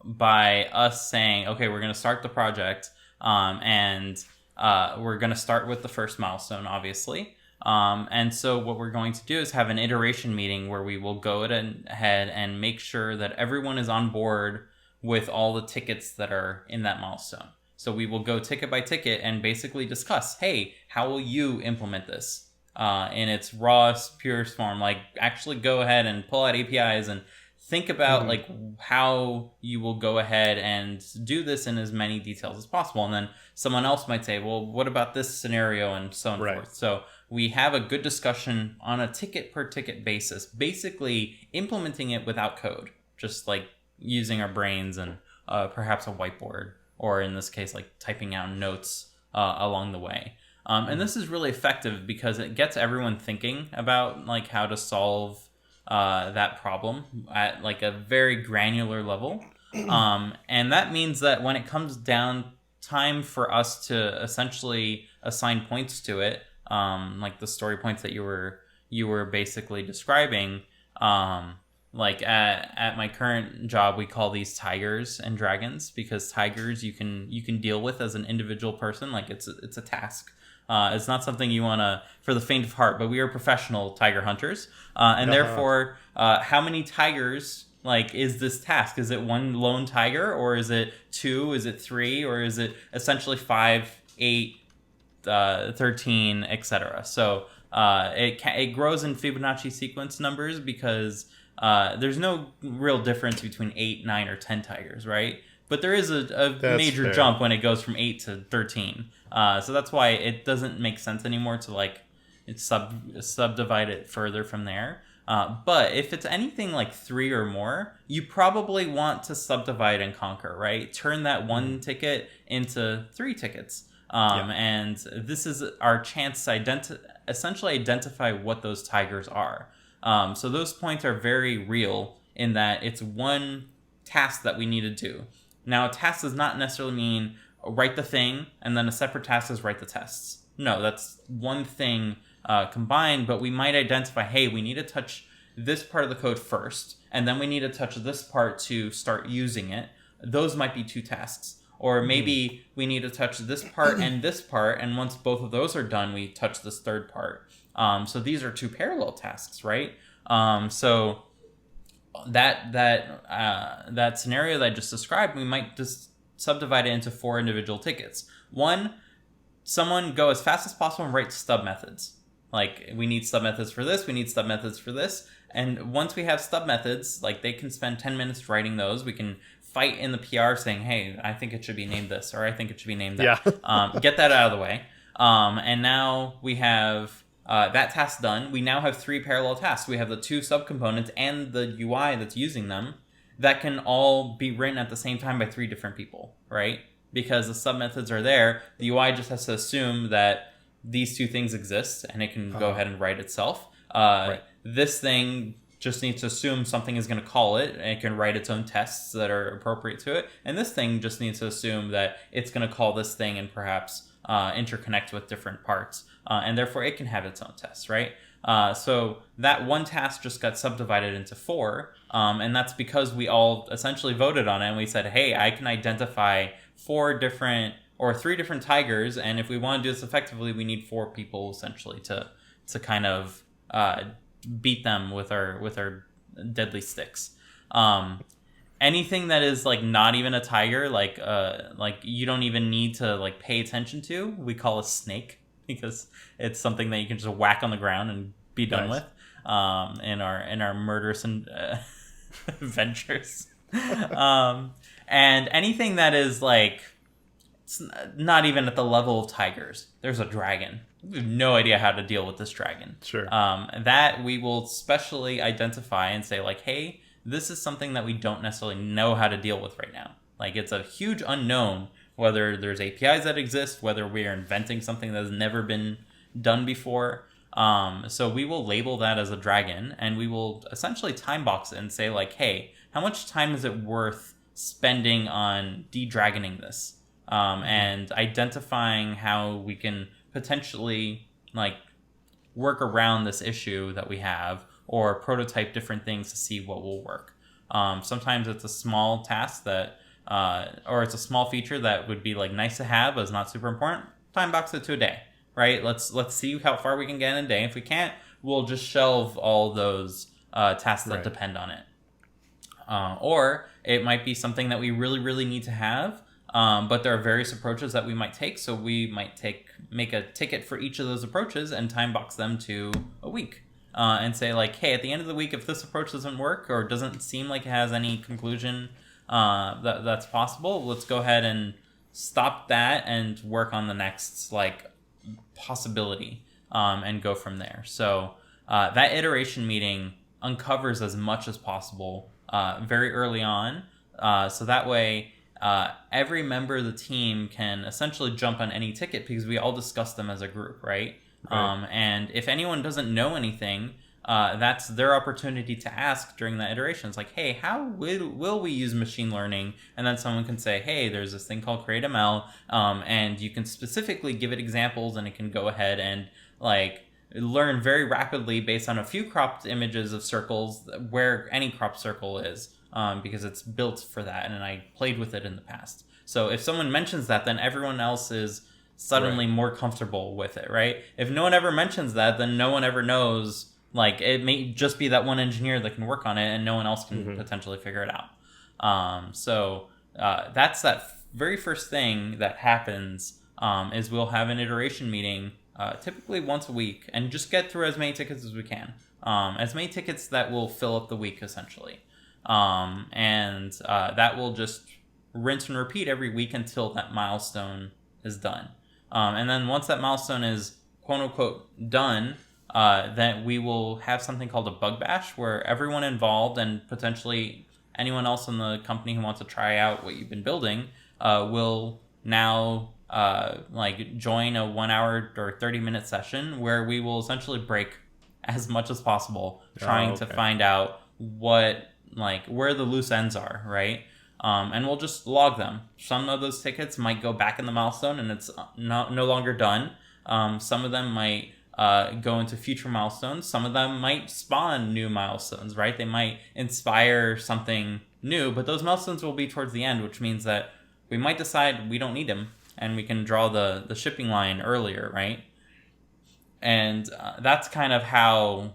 by us saying, okay, we're going to start the project, and we're going to start with the first milestone, obviously. And so what we're going to do is have an iteration meeting where we will go ahead and make sure that everyone is on board with all the tickets that are in that milestone. So we will go ticket by ticket and basically discuss, hey, how will you implement this in its rawest, purest form? Like, actually go ahead and pull out APIs and think about like how you will go ahead and do this in as many details as possible. And then someone else might say, well, what about this scenario, and so on and forth. So we have a good discussion on a ticket per ticket basis, basically implementing it without code, just like using our brains and perhaps a whiteboard, or in this case, like typing out notes along the way. And this is really effective because it gets everyone thinking about like how to solve that problem at like a very granular level. And that means that when it comes down time for us to essentially assign points to it, like the story points that you were basically describing, like at my current job, we call these tigers and dragons, because tigers you can deal with as an individual person. Like it's a task. It's not something you want to, for the faint of heart, but we are professional tiger hunters. And therefore, how many tigers, like, is this task? Is it one lone tiger, or is it two? Is it three? Or is it essentially 5, 8, 13, etc.? So it grows in Fibonacci sequence numbers because there's no real difference between 8, 9, or 10 tigers, right? But there is a major jump when it goes from 8 to 13. So that's why it doesn't make sense anymore to like subdivide it further from there. But if it's anything like 3 or more, you probably want to subdivide and conquer, right? Turn that one ticket into 3 tickets. And this is our chance to essentially identify what those tigers are. So those points are very real in that it's one task that we need to do. Now, a task does not necessarily mean write the thing and then a separate task is write the tests. No, that's one thing combined, but we might identify, hey, we need to touch this part of the code first, and then we need to touch this part to start using it. Those might be 2 tasks. Or maybe we need to touch this part, and once both of those are done, we touch this third part. So these are 2 parallel tasks, right? So that scenario that I just described, we might just subdivide it into 4 individual tickets. 1, someone go as fast as possible and write stub methods. Like, we need stub methods for this, we need stub methods for this. And once we have stub methods, like, they can spend 10 minutes writing those. We can fight in the PR saying, hey, I think it should be named this, or I think it should be named that.
Yeah.
Get that out of the way. And now we have that task done. We now have 3 parallel tasks. We have the 2 subcomponents and the UI that's using them that can all be written at the same time by 3 different people, right? Because the submethods are there. The UI just has to assume that these 2 things exist, and it can go ahead and write itself. Right. This thing just needs to assume something is going to call it, and it can write its own tests that are appropriate to it. And this thing just needs to assume that it's going to call this thing and perhaps interconnect with different parts. And therefore, it can have its own tests, right? So that one task just got subdivided into 4. And that's because we all essentially voted on it. And we said, hey, I can identify 3 different tigers. And if we want to do this effectively, we need 4 people essentially to kind of beat them with our deadly sticks. Anything that is like not even a tiger, like you don't even need to like pay attention to, we call a snake, because it's something that you can just whack on the ground and be done with. In our murderous adventures. And anything that is like, it's not even at the level of tigers. There's a dragon. We have no idea how to deal with this dragon.
Sure.
That we will specially identify and say, like, hey, this is something that we don't necessarily know how to deal with right now. Like, it's a huge unknown whether there's APIs that exist, whether we are inventing something that has never been done before. So we will label that as a dragon, and we will essentially time box it and say, like, hey, how much time is it worth spending on de-dragoning this? And identifying how we can potentially like work around this issue that we have, or prototype different things to see what will work. Sometimes it's a small task that, or it's a small feature that would be like nice to have, but it's not super important. Time box it to a day, right? Let's see how far we can get in a day. If we can't, we'll just shelve all those tasks that depend on it. Or it might be something that we really, really need to have. But there are various approaches that we might take. So we might make a ticket for each of those approaches and time box them to a week. And say, like, hey, at the end of the week, if this approach doesn't work or doesn't seem like it has any conclusion that's possible, let's go ahead and stop that and work on the next like possibility and go from there. So that iteration meeting uncovers as much as possible very early on. So that way, every member of the team can essentially jump on any ticket because we all discuss them as a group, right? And if anyone doesn't know anything, that's their opportunity to ask during that iteration. It's like, hey, how will we use machine learning? And then someone can say, hey, there's this thing called CreateML, and you can specifically give it examples, and it can go ahead and like learn very rapidly based on a few cropped images of circles where any cropped circle is. Because it's built for that, and I played with it in the past. So if someone mentions that, then everyone else is suddenly more comfortable with it, right? If no one ever mentions that, then no one ever knows. Like, it may just be that one engineer that can work on it, and no one else can potentially figure it out. So that's that very first thing that happens is we'll have an iteration meeting typically once a week, and just get through as many tickets as we can. As many tickets that will fill up the week, essentially. And that will just rinse and repeat every week until that milestone is done. And then once that milestone is quote unquote done, then we will have something called a bug bash where everyone involved and potentially anyone else in the company who wants to try out what you've been building will now join a 1 hour or 30-minute session where we will essentially break as much as possible trying to find out where the loose ends are, right? And we'll just log them. Some of those tickets might go back in the milestone and it's no longer done. Some of them might go into future milestones. Some of them might spawn new milestones, right? They might inspire something new, but those milestones will be towards the end, which means that we might decide we don't need them and we can draw the shipping line earlier, right? And that's kind of how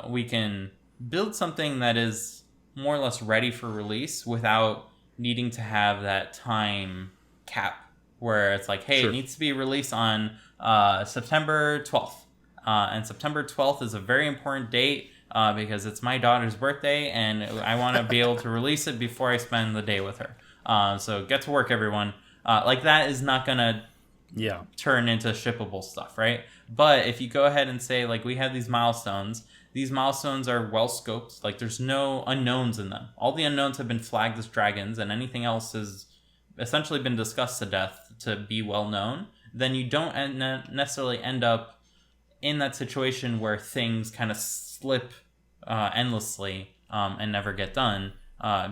we can build something that is more or less ready for release without needing to have that time cap where it's like, hey, It needs to be released on September 12th. And September 12th is a very important date because it's my daughter's birthday and I want to be able to release it before I spend the day with her. So get to work, everyone. That is not going to turn into shippable stuff, right? But if you go ahead and say, we have these milestones are well scoped. There's no unknowns in them. All the unknowns have been flagged as dragons, and anything else has essentially been discussed to death to be well known. Then you don't necessarily end up in that situation where things kind of slip endlessly and never get done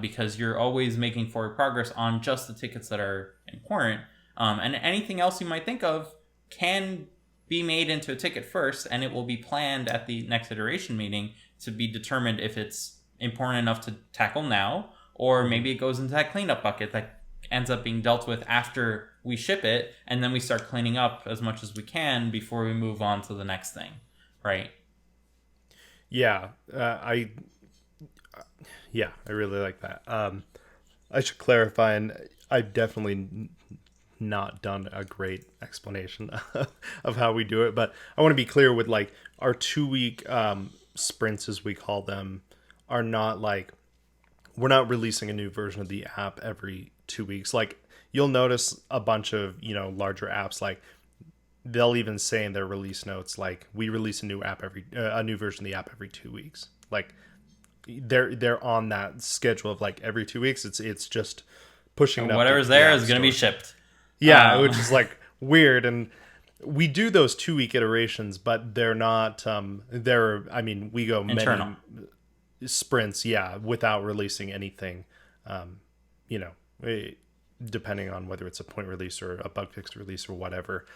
because you're always making forward progress on just the tickets that are important. And anything else you might think of can be made into a ticket first, and it will be planned at the next iteration meeting to be determined if it's important enough to tackle now, or maybe it goes into that cleanup bucket that ends up being dealt with after we ship it, and then we start cleaning up as much as we can before we move on to the next thing, right?
Yeah, I really like that. I should clarify, and I've definitely not done a great explanation of how we do it, but I want to be clear with our 2-week sprints, as we call them, are not we're not releasing a new version of the app every 2 weeks. You'll notice a bunch of larger apps, they'll even say in their release notes we release a new version of the app every 2 weeks. They're on that schedule of every 2 weeks. It's just pushing
and whatever's there is going to be shipped.
Yeah, which is weird, and we do those 2-week iterations, but they're not. We go
internal
many sprints, without releasing anything. Depending on whether it's a point release or a bug fix release or whatever.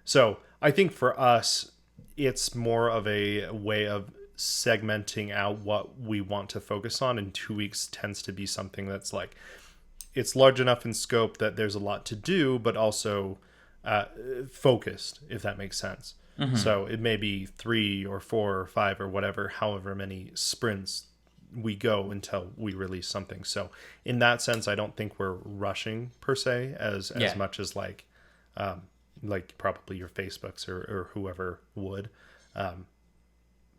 So I think for us, it's more of a way of segmenting out what we want to focus on, and 2 weeks tends to be something that's it's large enough in scope that there's a lot to do, but also focused, if that makes sense. Mm-hmm. So it may be 3 or 4 or 5 or whatever, however many sprints we go until we release something. So in that sense, I don't think we're rushing per se as much as probably your Facebooks or whoever would.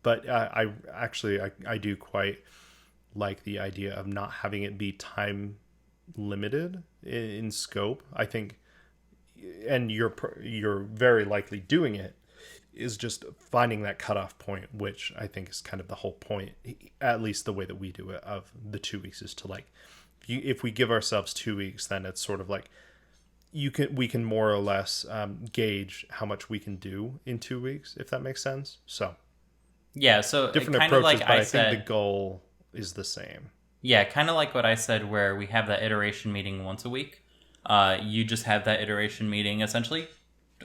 But I do quite like the idea of not having it be time limited in scope. I think, and you're very likely doing it, is just finding that cutoff point, which I think is kind of the whole point, at least the way that we do it, of the 2 weeks, is to if we give ourselves 2 weeks, then it's sort of we can more or less gauge how much we can do in 2 weeks, if that makes sense. So
so
different approaches, but I think the goal is the same.
Yeah, kind of like what I said, where we have that iteration meeting once a week. You just have that iteration meeting essentially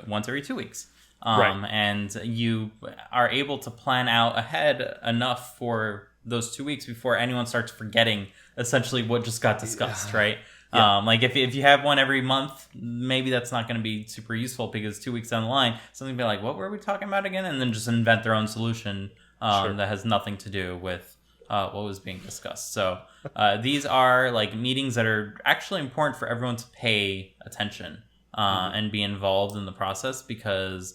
once every 2 weeks.
Right.
And you are able to plan out ahead enough for those 2 weeks before anyone starts forgetting essentially what just got discussed, right? Yeah. If you have one every month, maybe that's not going to be super useful because 2 weeks down the line, something will be like, what were we talking about again? And then just invent their own solution that has nothing to do with what was being discussed. So these are meetings that are actually important for everyone to pay attention and be involved in the process, because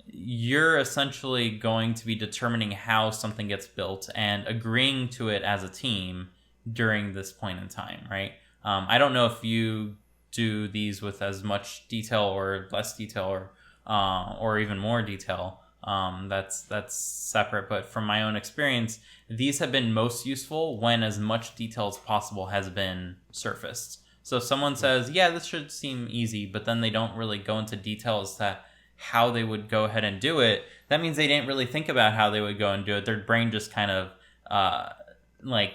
you're essentially going to be determining how something gets built and agreeing to it as a team during this point in time, right? I don't know if you do these with as much detail or less detail, or or even more detail. That's separate. But from my own experience, these have been most useful when as much detail as possible has been surfaced. So if someone says, yeah, this should seem easy, but then they don't really go into detail as to how they would go ahead and do it, that means they didn't really think about how they would go and do it. Their brain just kind of like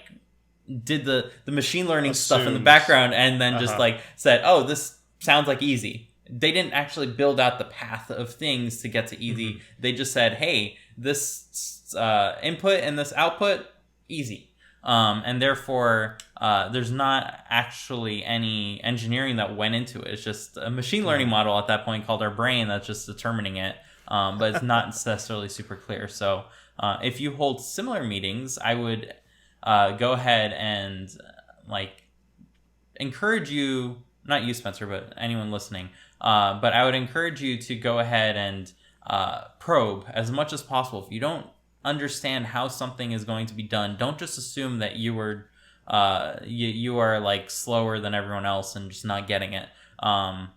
did the machine learning stuff in the background and then just like said, oh, this sounds like easy. They didn't actually build out the path of things to get to easy. They just said, hey, this input and this output, easy. And therefore, there's not actually any engineering that went into it. It's just a machine learning model at that point called our brain that's just determining it. But it's not necessarily super clear. So if you hold similar meetings, I would go ahead and like encourage you, not you, Spencer, but anyone listening. But I would encourage you to go ahead and probe as much as possible. If you don't understand how something is going to be done, don't just assume that you are like slower than everyone else and just not getting it.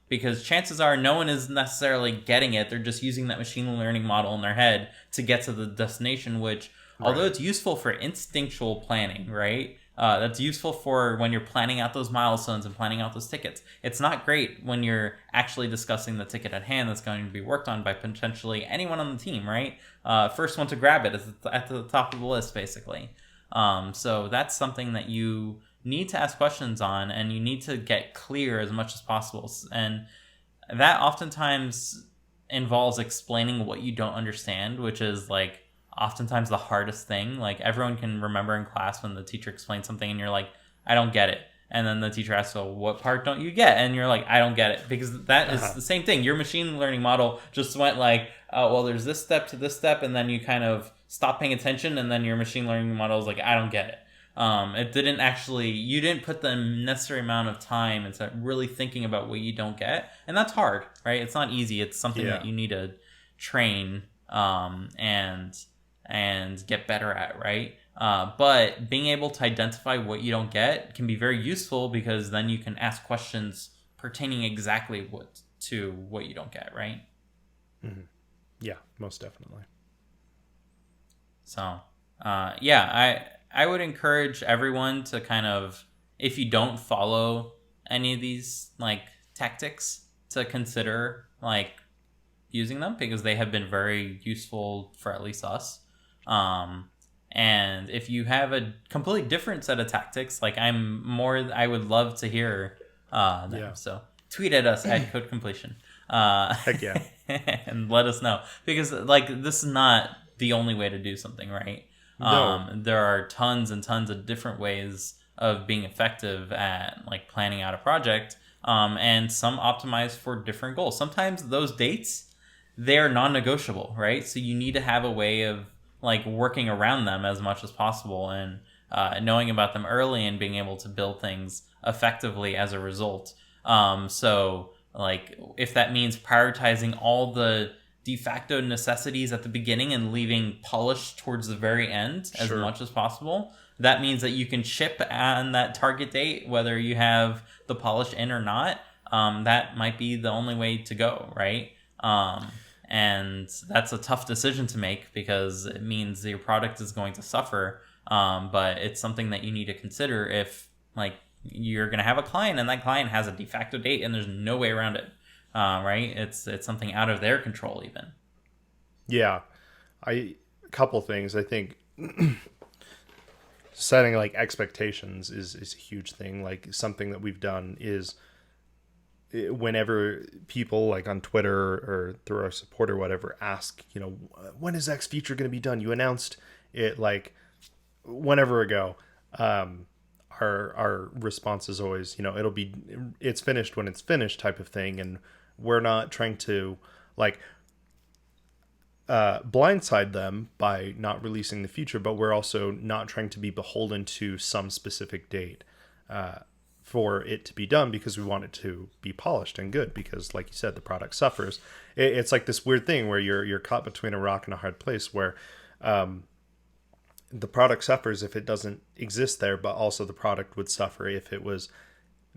Because chances are no one is necessarily getting it. They're just using that machine learning model in their head to get to the destination, which, although it's useful for instinctual planning, right? That's useful for when you're planning out those milestones and planning out those tickets. It's not great when you're actually discussing the ticket at hand that's going to be worked on by potentially anyone on the team, right? First one to grab it is at the top of the list, basically. So that's something that you need to ask questions on, and you need to get clear as much as possible. And that oftentimes involves explaining what you don't understand, which is like oftentimes the hardest thing. Like everyone can remember in class when the teacher explains something and you're like, I don't get it. And then the teacher asks, well, what part don't you get? And you're like, I don't get it. Because that is the same thing. Your machine learning model just went like, oh, well, there's this step to this step. And then you kind of stop paying attention. And then your machine learning model is like, I don't get it. It didn't actually, you didn't put the necessary amount of time into really thinking about what you don't get. And that's hard, right? It's not easy. It's something that you need to train and get better at, right? But being able to identify what you don't get can be very useful, because then you can ask questions pertaining exactly to what you don't get, right?
Mm-hmm. Yeah, most definitely.
So, I would encourage everyone to kind of, if you don't follow any of these like tactics, to consider like using them, because they have been very useful for at least us. And if you have a completely different set of tactics, like I would love to hear them. Yeah. So tweet at us at Code Completion.
Heck yeah.
And let us know, because like this is not the only way to do something, right? No. There are tons and tons of different ways of being effective at like planning out a project. And some optimize for different goals. Sometimes those dates, they're non-negotiable, right? So you need to have a way of like working around them as much as possible, and knowing about them early and being able to build things effectively as a result. So like if that means prioritizing all the de facto necessities at the beginning and leaving polish towards the very end as much as possible, that means that you can ship on that target date, whether you have the polish in or not. That might be the only way to go, right? And that's a tough decision to make, because it means your product is going to suffer. But it's something that you need to consider if like you're going to have a client and that client has a de facto date and there's no way around it. Right? It's something out of their control even.
Yeah. A couple things. I think setting like expectations is a huge thing. Like something that we've done is, whenever people like on Twitter or through our support or whatever ask, when is X feature going to be done? You announced it like whenever ago. Our response is always, it's finished when it's finished type of thing. And we're not trying to like blindside them by not releasing the feature, but we're also not trying to be beholden to some specific date for it to be done, because we want it to be polished and good, because like you said, the product suffers. It's like this weird thing where you're caught between a rock and a hard place, where the product suffers if it doesn't exist there, but also the product would suffer if it was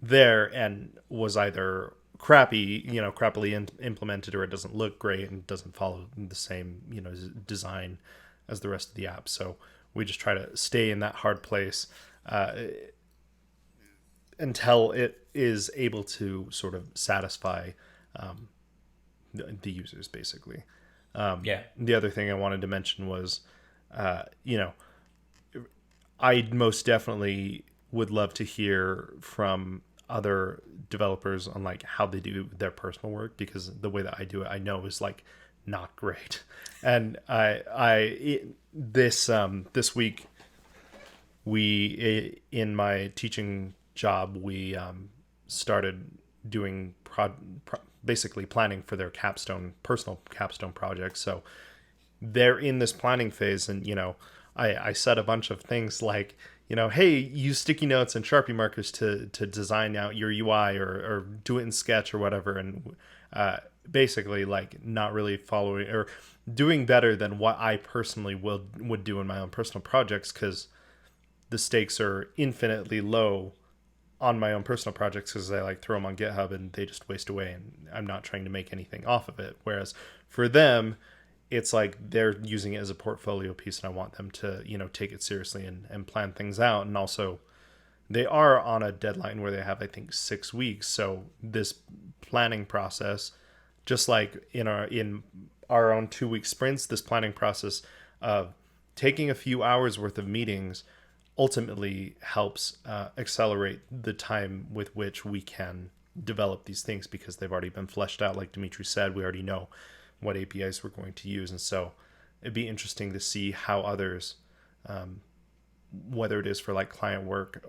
there and was either crappily implemented, or it doesn't look great and doesn't follow the same, design as the rest of the app. So we just try to stay in that hard place until it is able to sort of satisfy the users, basically.
Yeah.
The other thing I wanted to mention was, I most definitely would love to hear from other developers on like how they do their personal work, because the way that I do it, I know is like not great. And this week, in my teaching job, we started doing basically planning for their personal capstone projects. So they're in this planning phase, and I said a bunch of things like, hey, use sticky notes and Sharpie markers to design out your UI, or do it in Sketch or whatever. And basically like not really following or doing better than what I personally would do in my own personal projects, because the stakes are infinitely low on my own personal projects, because I like throw them on GitHub and they just waste away, and I'm not trying to make anything off of it. Whereas for them, it's like they're using it as a portfolio piece, and I want them to, take it seriously and plan things out. And also they are on a deadline where they have, I think, 6 weeks. So this planning process, just like in our own 2-week sprints, this planning process of taking a few hours worth of meetings ultimately helps accelerate the time with which we can develop these things, because they've already been fleshed out. Like Dimitri said, we already know what APIs we're going to use. And so it'd be interesting to see how others, whether it is for like client work,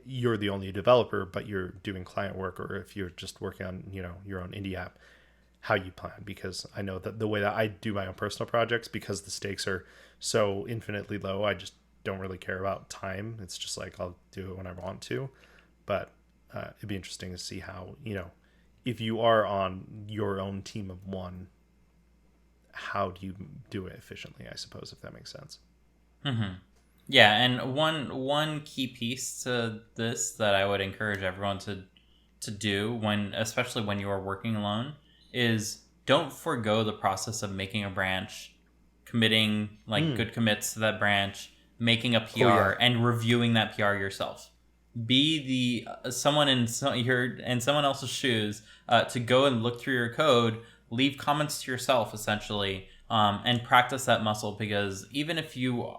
you're the only developer, but you're doing client work, or if you're just working on, your own indie app, how you plan. Because I know that the way that I do my own personal projects, because the stakes are so infinitely low, I just don't really care about time. It's just like, I'll do it when I want to. But it'd be interesting to see how, if you are on your own team of one, how do you do it efficiently, I suppose, if that makes sense.
Mm-hmm. Yeah, and one key piece to this that I would encourage everyone to do, especially when you are working alone, is don't forego the process of making a branch, committing good commits to that branch, making a PR, and reviewing that PR yourself. Be someone in someone else's shoes, to go and look through your code, leave comments to yourself, essentially, and practice that muscle. Because even if you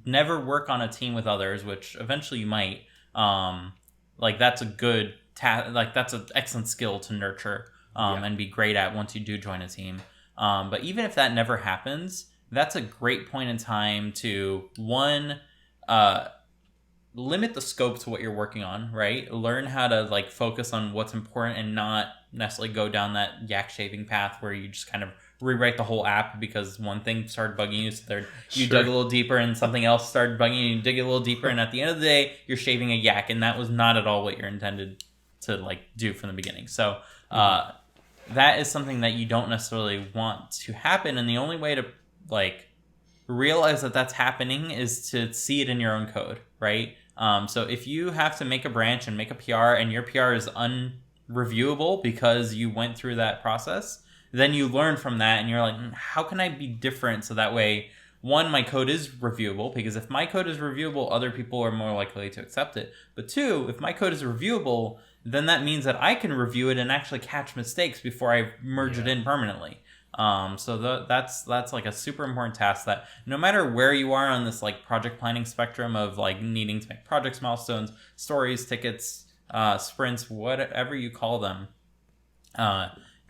never work on a team with others, which eventually you might, that's a good that's an excellent skill to nurture and be great at once you do join a team. But even if that never happens, that's a great point in time to limit the scope to what you're working on, right? Learn how to focus on what's important and not necessarily go down that yak shaving path where you just kind of rewrite the whole app because one thing started bugging you, so you dug a little deeper and something else started bugging you, and you dig a little deeper, and at the end of the day you're shaving a yak, and that was not at all what you're intended to do from the beginning. So that is something that you don't necessarily want to happen, and the only way to realize that that's happening is to see it in your own code, right? So if you have to make a branch and make a PR, and your PR is unreviewable because you went through that process, then you learn from that, and you're like, how can I be different so that way, one, my code is reviewable, because if my code is reviewable, other people are more likely to accept it. But two, if my code is reviewable, then that means that I can review it and actually catch mistakes before I merge it in permanently. So that's a super important task that no matter where you are on this project planning spectrum of needing to make projects, milestones, stories, tickets, sprints, whatever you call them,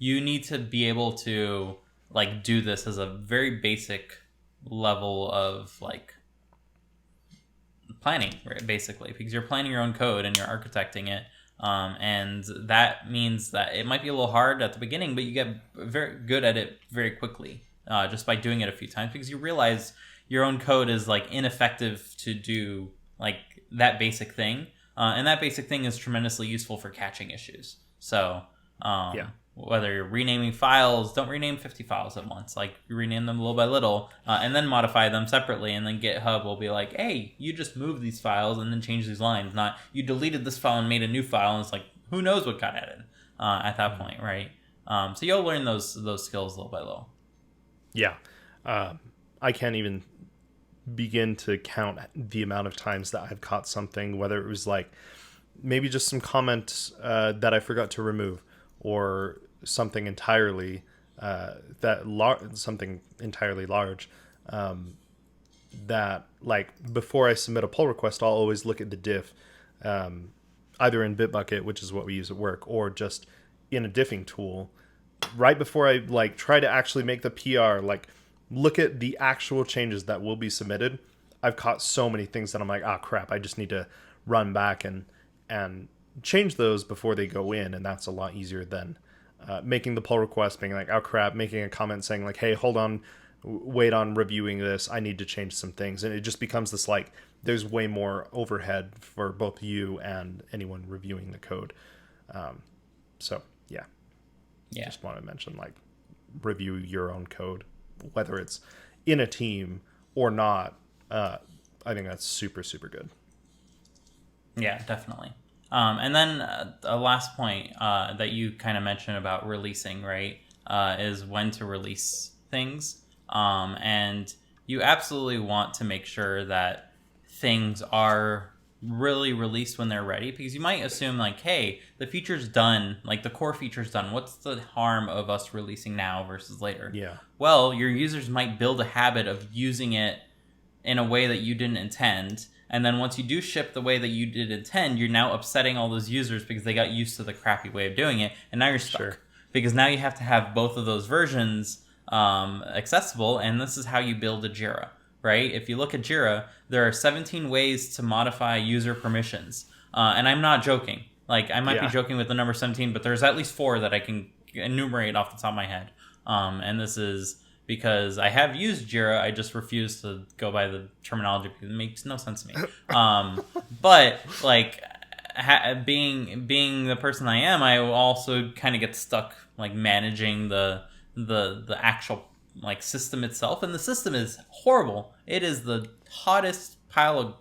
you need to be able to do this as a very basic level of planning, right, basically, because you're planning your own code and you're architecting it. And that means that it might be a little hard at the beginning, but you get very good at it very quickly, just by doing it a few times, because you realize your own code is ineffective to do that basic thing. And that basic thing is tremendously useful for catching issues. So, whether you're renaming files, don't rename 50 files at once. You rename them little by little, and then modify them separately. And then GitHub will be like, hey, you just moved these files and then changed these lines. Not, you deleted this file and made a new file. And it's who knows what got added. at that point, right? So you'll learn those skills little by little.
Yeah. I can't even begin to count the amount of times that I've caught something, whether it was like maybe just some comment that I forgot to remove, or something entirely something entirely large, that like before I submit a pull request, I'll always look at the diff, either in Bitbucket, which is what we use at work, or just in a diffing tool right before I like try to actually make the PR, like look at the actual changes that will be submitted. I've caught so many things that I'm like, ah, crap, I just need to run back and change those before they go in, and that's a lot easier than making the pull request, being like, oh crap, making a comment saying like, hey, hold on, wait on reviewing this, I need to change some things, and it just becomes this like there's way more overhead for both you and anyone reviewing the code. So yeah, just want to mention like review your own code, whether it's in a team or not. I think that's super good.
Yeah, definitely. And then a last point that you kind of mentioned about releasing, right, is when to release things. And you absolutely want to make sure that things are really released when they're ready, because you might assume like, hey, the feature's done, like the core feature's done. What's the harm of us releasing now versus later?
Yeah.
Well, your users might build a habit of using it in a way that you didn't intend. And then once you do ship the way that you did intend, you're now upsetting all those users because they got used to the crappy way of doing it. And now you're stuck. Sure. Because now you have to have both of those versions accessible. And this is how you build a JIRA, right? If you look at JIRA, there are 17 ways to modify user permissions. And I'm not joking. Like, I might be joking with the number 17, but there's at least 4 that I can enumerate off the top of my head. And this is because I have used JIRA, I just refuse to go by the terminology because it makes no sense to me. But like being the person I am, I also kind of get stuck like managing the actual like system itself, and the system is horrible. It is the hottest pile of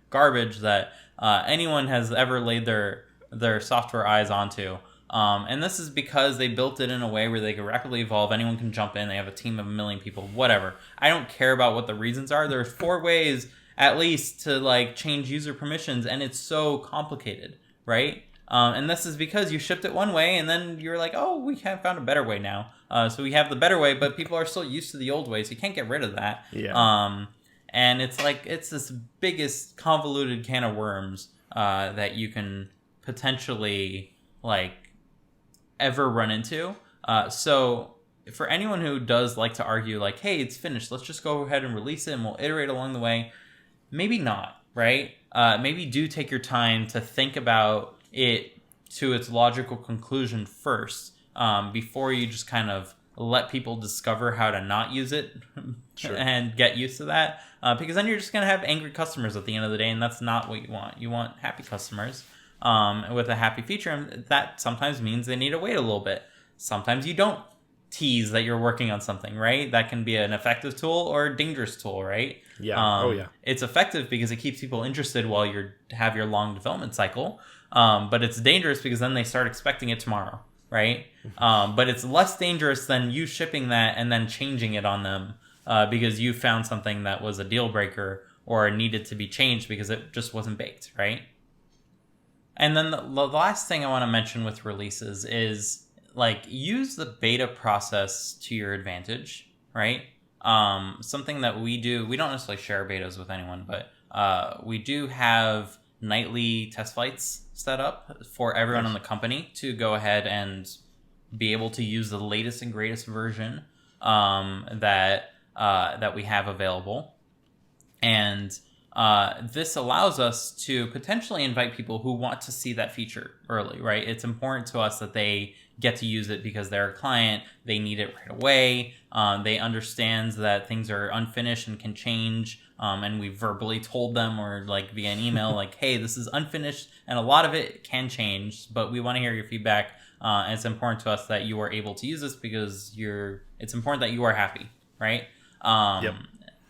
garbage that anyone has ever laid their software eyes onto. And this is because they built it in a way where they can rapidly evolve. Anyone can jump in. They have a team of 1 million people, whatever. I don't care about what the reasons are. There's 4 ways at least to like change user permissions, and it's so complicated, right? And this is because you shipped it one way, and then you're like, oh, we have found a better way now. So we have the better way, but people are still used to the old way, so you can't get rid of that.
Yeah.
And it's like it's this biggest convoluted can of worms that you can potentially like ever run into. So for anyone who does like to argue like, hey, it's finished, let's just go ahead and release it and we'll iterate along the way, maybe not, right? Maybe do take your time to think about it to its logical conclusion first, before you just kind of let people discover how to not use it. Sure. And get used to that, because then you're just going to have angry customers at the end of the day, and that's not what you want. You want happy customers with a happy feature, and that sometimes means they need to wait a little bit. Sometimes you don't tease that you're working on something, right? That can be an effective tool or a dangerous tool, right?
Yeah.
It's effective because it keeps people interested while you have your long development cycle, but it's dangerous because then they start expecting it tomorrow, right? But it's less dangerous than you shipping that and then changing it on them because you found something that was a deal breaker or needed to be changed because it just wasn't baked, right? And then the last thing I want to mention with releases is like use the beta process to your advantage, right? Something that we do, we don't necessarily share betas with anyone, but we do have nightly test flights set up for everyone in the company to go ahead and be able to use the latest and greatest version that we have available. And this allows us to potentially invite people who want to see that feature early, right? It's important to us that they get to use it because they're a client. They need it right away. They understand that things are unfinished and can change. And we verbally told them or like via an email, like, hey, this is unfinished and a lot of it can change, but we want to hear your feedback. And it's important to us that you are able to use this because it's important that you are happy, right?
Yep.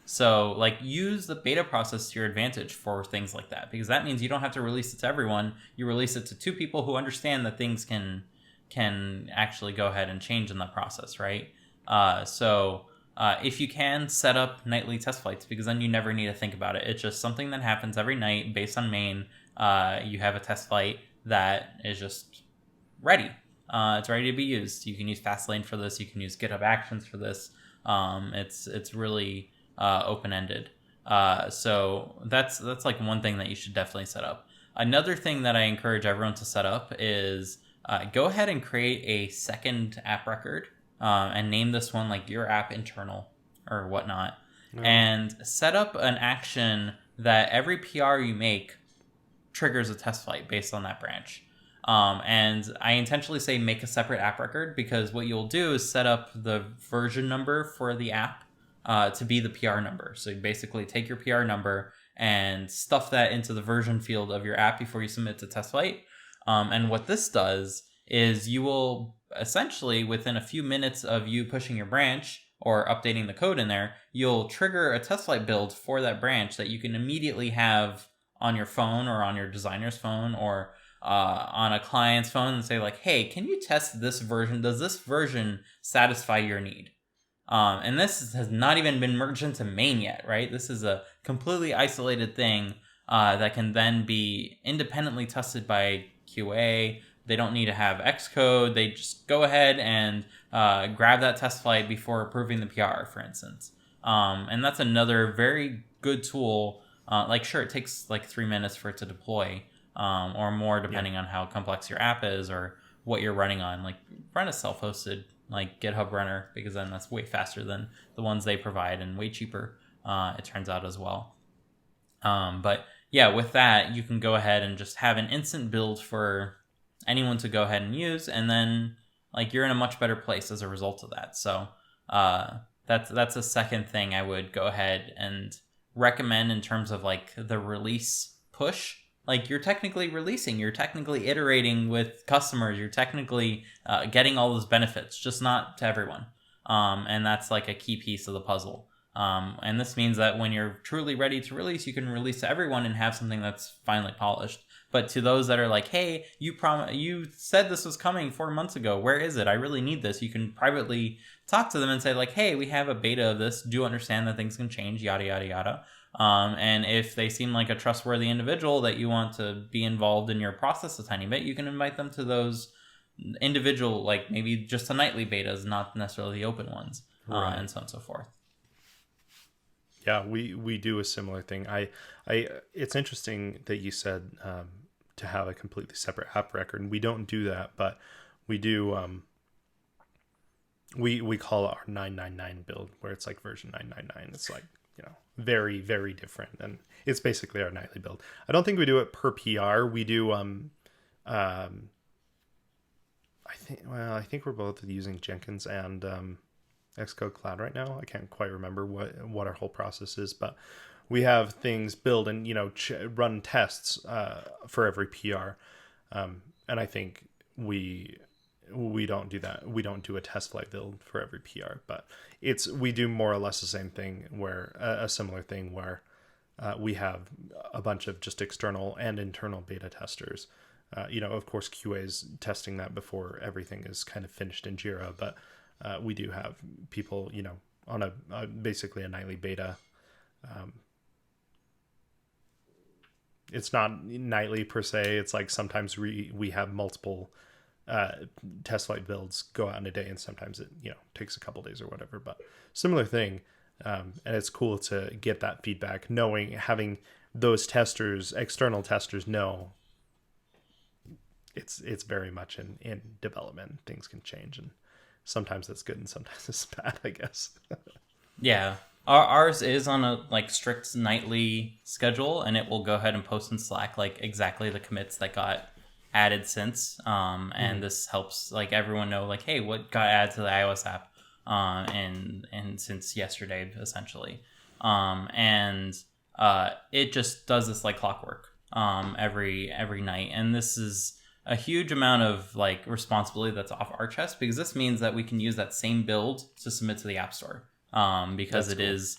So like use the beta process to your advantage for things like that, because that means you don't have to release it to everyone. You release it to 2 people who understand that things can can actually go ahead and change in the process, right? If you can, set up nightly test flights, because then you never need to think about it. It's just something that happens every night based on main. You have a test flight that is just ready. It's ready to be used. You can use Fastlane for this. You can use GitHub Actions for this. It's really open-ended. So that's like one thing that you should definitely set up. Another thing that I encourage everyone to set up is go ahead and create a second app record and name this one like your app internal or whatnot. And set up an action that every PR you make triggers a test flight based on that branch. And I intentionally say make a separate app record, because what you'll do is set up the version number for the app to be the PR number. So you basically take your PR number and stuff that into the version field of your app before you submit to test flight. And what this does is you will essentially, within a few minutes of you pushing your branch or updating the code in there, you'll trigger a test flight build for that branch that you can immediately have on your phone or on your designer's phone or on a client's phone and say like, hey, can you test this version? Does this version satisfy your need? And this has not even been merged into main yet, right? This is a completely isolated thing that can then be independently tested by QA. They don't need to have Xcode. They just go ahead and grab that test flight before approving the PR, for instance. And that's another very good tool. Sure, it takes like 3 minutes for it to deploy or more, depending on how complex your app is or what you're running on. Like, run a self-hosted like GitHub runner, because then that's way faster than the ones they provide and way cheaper, it turns out as well. But yeah, with that, you can go ahead and just have an instant build for anyone to go ahead and use, and then like you're in a much better place as a result of that. So that's a second thing I would go ahead and recommend in terms of like the release push. Like, you're technically releasing, you're technically iterating with customers, you're technically getting all those benefits, just not to everyone. And that's like a key piece of the puzzle. And this means that when you're truly ready to release, you can release to everyone and have something that's finally polished. But to those that are like, hey, you said this was coming 4 months ago, where is it? I really need this. You can privately talk to them and say like, hey, we have a beta of this. Do understand that things can change, yada, yada, yada. And if they seem like a trustworthy individual that you want to be involved in your process a tiny bit, you can invite them to those individual, like maybe just the nightly betas, not necessarily the open ones, and so on and so forth.
Yeah, we do a similar thing. I it's interesting that you said to have a completely separate app record. And we don't do that, but we do. We call it our 999 build, where it's like version 999. It's like, very, very different, and it's basically our nightly build. I don't think we do it per PR. We do I think we're both using Jenkins and Xcode Cloud right now. I can't quite remember what our whole process is, but we have things build and run tests for every PR, and I think we don't do that. We don't do a test flight build for every PR, but we do more or less the same thing, where a similar thing where we have a bunch of just external and internal beta testers. Of course, QA is testing that before everything is kind of finished in JIRA, but we do have people, on a basically a nightly beta. It's not nightly per se. It's like sometimes we have multiple test flight builds go out in a day, and sometimes it takes a couple days or whatever, but similar thing. And it's cool to get that feedback, having those testers, external testers, know it's very much in development. Things can change, and sometimes that's good and sometimes it's bad, I guess.
Yeah. Ours is on a strict nightly schedule, and it will go ahead and post in Slack exactly the commits that got added since, and this helps everyone know hey, what got added to the iOS app and since yesterday, essentially. And it just does this like clockwork every night, and this is a huge amount of responsibility that's off our chest, because this means that we can use that same build to submit to the App Store, because it is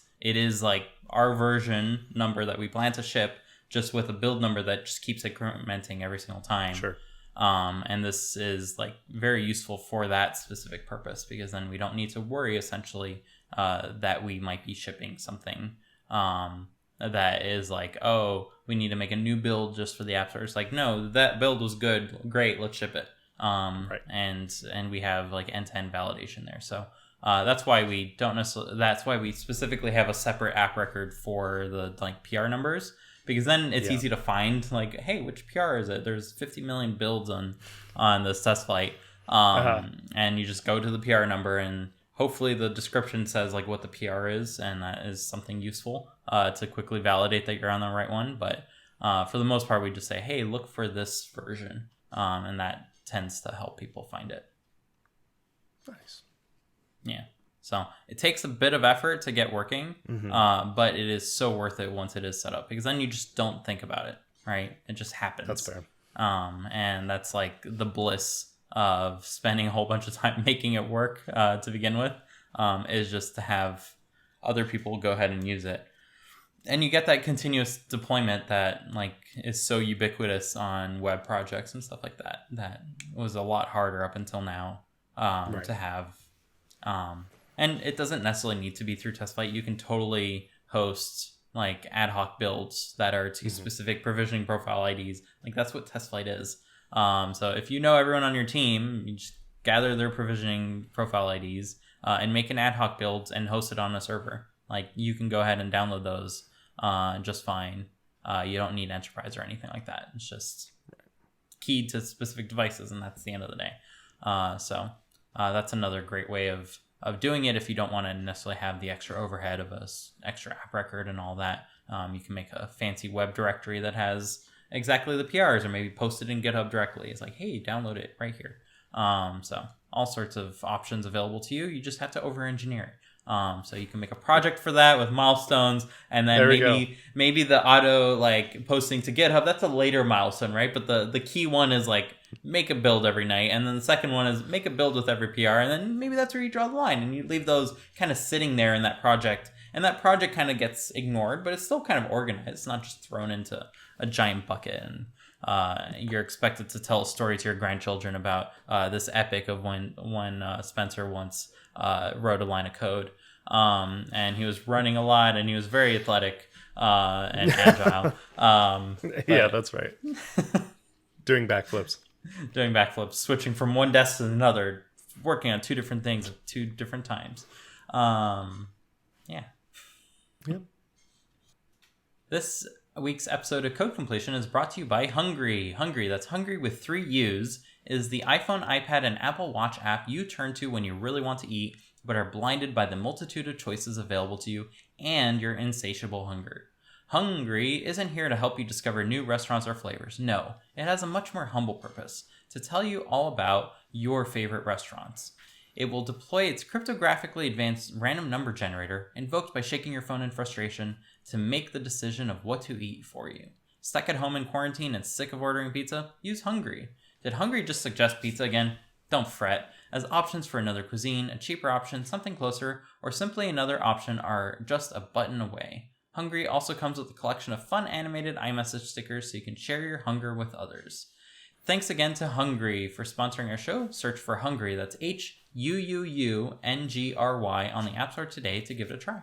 our version number that we plan to ship, just with a build number that just keeps incrementing every single time.
Sure.
And this is like very useful for that specific purpose, because then we don't need to worry essentially that we might be shipping something that is like, oh, we need to make a new build just for the App Store. It's like, no, that build was good, great, let's ship it. Right. And we have like end-to-end validation there. So that's why we don't necessarily. That's why we specifically have a separate app record for the like PR numbers, because then it's easy to find like, hey, which PR is it? There's 50 million builds on this test flight, and you just go to the PR number, and hopefully the description says like what the PR is, and that is something useful to quickly validate that you're on the right one. But for the most part, we just say, hey, look for this version, and that tends to help people find it.
Nice.
Yeah. So it takes a bit of effort to get working, but it is so worth it once it is set up, because then you just don't think about it, right? It just happens.
That's fair.
And that's like the bliss of spending a whole bunch of time making it work to begin with, is just to have other people go ahead and use it. And you get that continuous deployment that like is so ubiquitous on web projects and stuff like that. That was a lot harder up until now to have. And it doesn't necessarily need to be through TestFlight. You can totally host like ad hoc builds that are to specific provisioning profile IDs. Like that's what TestFlight is. So if you know everyone on your team, you just gather their provisioning profile IDs and make an ad hoc build and host it on a server. Like you can go ahead and download those just fine. You don't need enterprise or anything like that. It's just keyed to specific devices, and that's the end of the day. So that's another great way of doing it if you don't want to necessarily have the extra overhead of a extra app record and all that. You can make a fancy web directory that has exactly the PRs, or maybe post it in GitHub directly. It's like, hey, download it right here. So all sorts of options available to you. You just have to over-engineer it. So you can make a project for that with milestones, and then maybe the auto like posting to GitHub, that's a later milestone, right? But the key one is like make a build every night, and then the second one is make a build with every PR, and then maybe that's where you draw the line, and you leave those kind of sitting there in that project, and that project kind of gets ignored, but it's still kind of organized. It's not just thrown into a giant bucket, and you're expected to tell a story to your grandchildren about this epic of when Spencer once wrote a line of code, and he was running a lot, and he was very athletic and agile.
Yeah, that's right. Doing backflips, switching from one desk to another, working on two different things at two different times. Yeah. Yep.
This week's episode of Code Completion is brought to you by Huuungry. Huuungry, that's Hungry with 3 U's, is the iPhone, iPad, and Apple Watch app you turn to when you really want to eat, but are blinded by the multitude of choices available to you and your insatiable hunger. Huuungry isn't here to help you discover new restaurants or flavors. No, it has a much more humble purpose, to tell you all about your favorite restaurants. It will deploy its cryptographically advanced random number generator, invoked by shaking your phone in frustration, to make the decision of what to eat for you. Stuck at home in quarantine and sick of ordering pizza? Use Huuungry. Did Huuungry just suggest pizza again? Don't fret, as options for another cuisine, a cheaper option, something closer, or simply another option are just a button away. Huuungry also comes with a collection of fun animated iMessage stickers so you can share your hunger with others. Thanks again to Huuungry for sponsoring our show. Search for Huuungry, that's Huuungry on the App Store today to give it a try.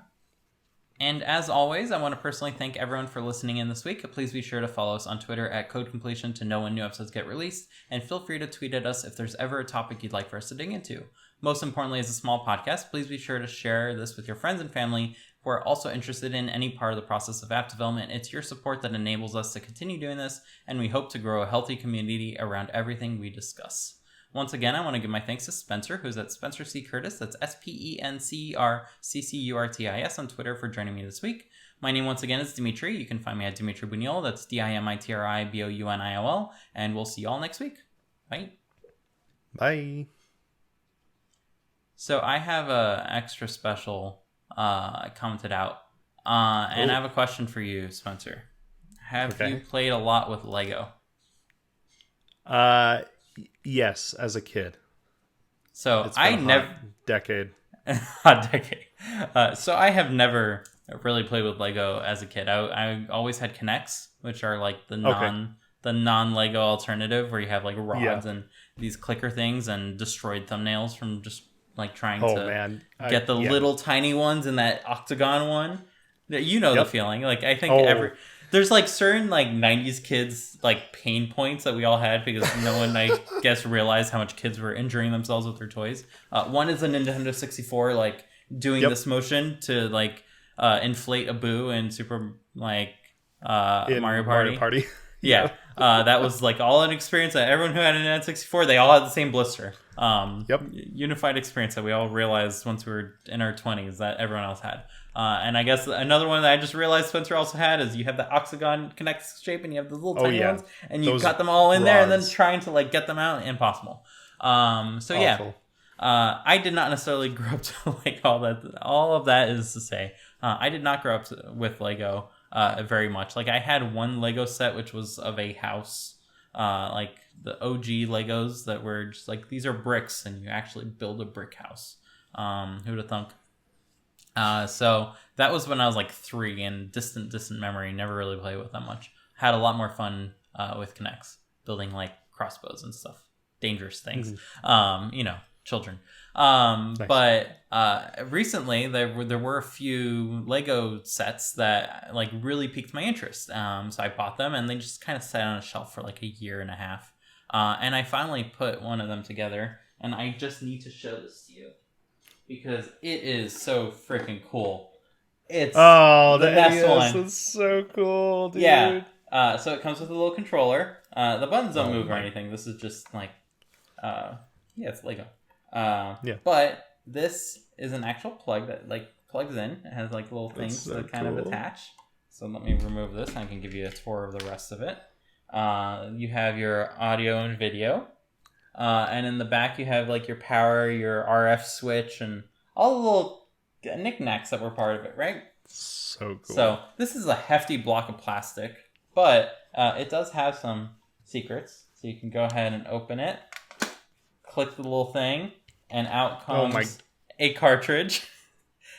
And as always, I want to personally thank everyone for listening in this week. Please be sure to follow us on Twitter at Code Completion to know when new episodes get released, and feel free to tweet at us if there's ever a topic you'd like for us to dig into. Most importantly, as a small podcast, please be sure to share this with your friends and family who are also interested in any part of the process of app development. It's your support that enables us to continue doing this, and we hope to grow a healthy community around everything we discuss. Once again, I want to give my thanks to Spencer, who's at Spencer C. Curtis, that's SpencerCurtis on Twitter, for joining me this week. My name once again is Dimitri. You can find me at Dimitri Buniol, that's DimitriBouniol, and we'll see you all next week. Bye.
Bye.
So I have a extra special commented out, and I have a question for you, Spencer. Have you played a lot with Lego?
Yes, as a kid.
So
it's been a decade.
So I have never really played with Lego as a kid. I always had Kinects, which are like the the non-Lego alternative where you have like rods
Yeah.
and these clicker things and destroyed thumbnails from just like trying
Oh
to
man.
get the
Yeah.
little tiny ones in that octagon one. You know the
Yep.
feeling. Like I think
Oh.
there's like certain like 90s kids like pain points that we all had because no one I guess realized how much kids were injuring themselves with their toys. One is a Nintendo 64 like doing
Yep.
this motion to like inflate a Boo in Super like
In
Mario Party.
Yeah.
That was like all an experience that everyone who had an N64, they all had the same blister.
Yep.
Unified experience that we all realized once we were in our 20s that everyone else had. And I guess another one that I just realized Spencer also had is you have the octagon connect shape and you have the little tiny ones and you got them all in there and then trying to like get them out, impossible. So yeah,
Awful.
I did not necessarily grow up to like all that. All of that is to say, I did not grow up with Lego very much. Like I had one Lego set which was of a house, like the OG Legos that were just like these are bricks and you actually build a brick house. Who'd have thunk? So that was when I was like 3 and distant memory. Never really played with that much. Had a lot more fun with Kinects, building like crossbows and stuff, dangerous things. Children. Nice. But recently there were a few Lego sets that like really piqued my interest. So I bought them and they just kind of sat on a shelf for like a year and a half. And I finally put one of them together, and I just need to show this to you because it is so freaking cool. It's
the
best
NES,
one.
That's so cool, dude.
Yeah. So it comes with a little controller. The buttons don't move or anything. This is just like, it's Lego. But this is an actual plug that like plugs in. It has like little things that kind of attach. So let me remove this and I can give you a tour of the rest of it. You have your audio and video. And in the back you have like your power, your RF switch, and all the little knickknacks that were part of it, right?
So cool.
So this is a hefty block of plastic, but it does have some secrets. So you can go ahead and open it, click the little thing, and out comes a cartridge.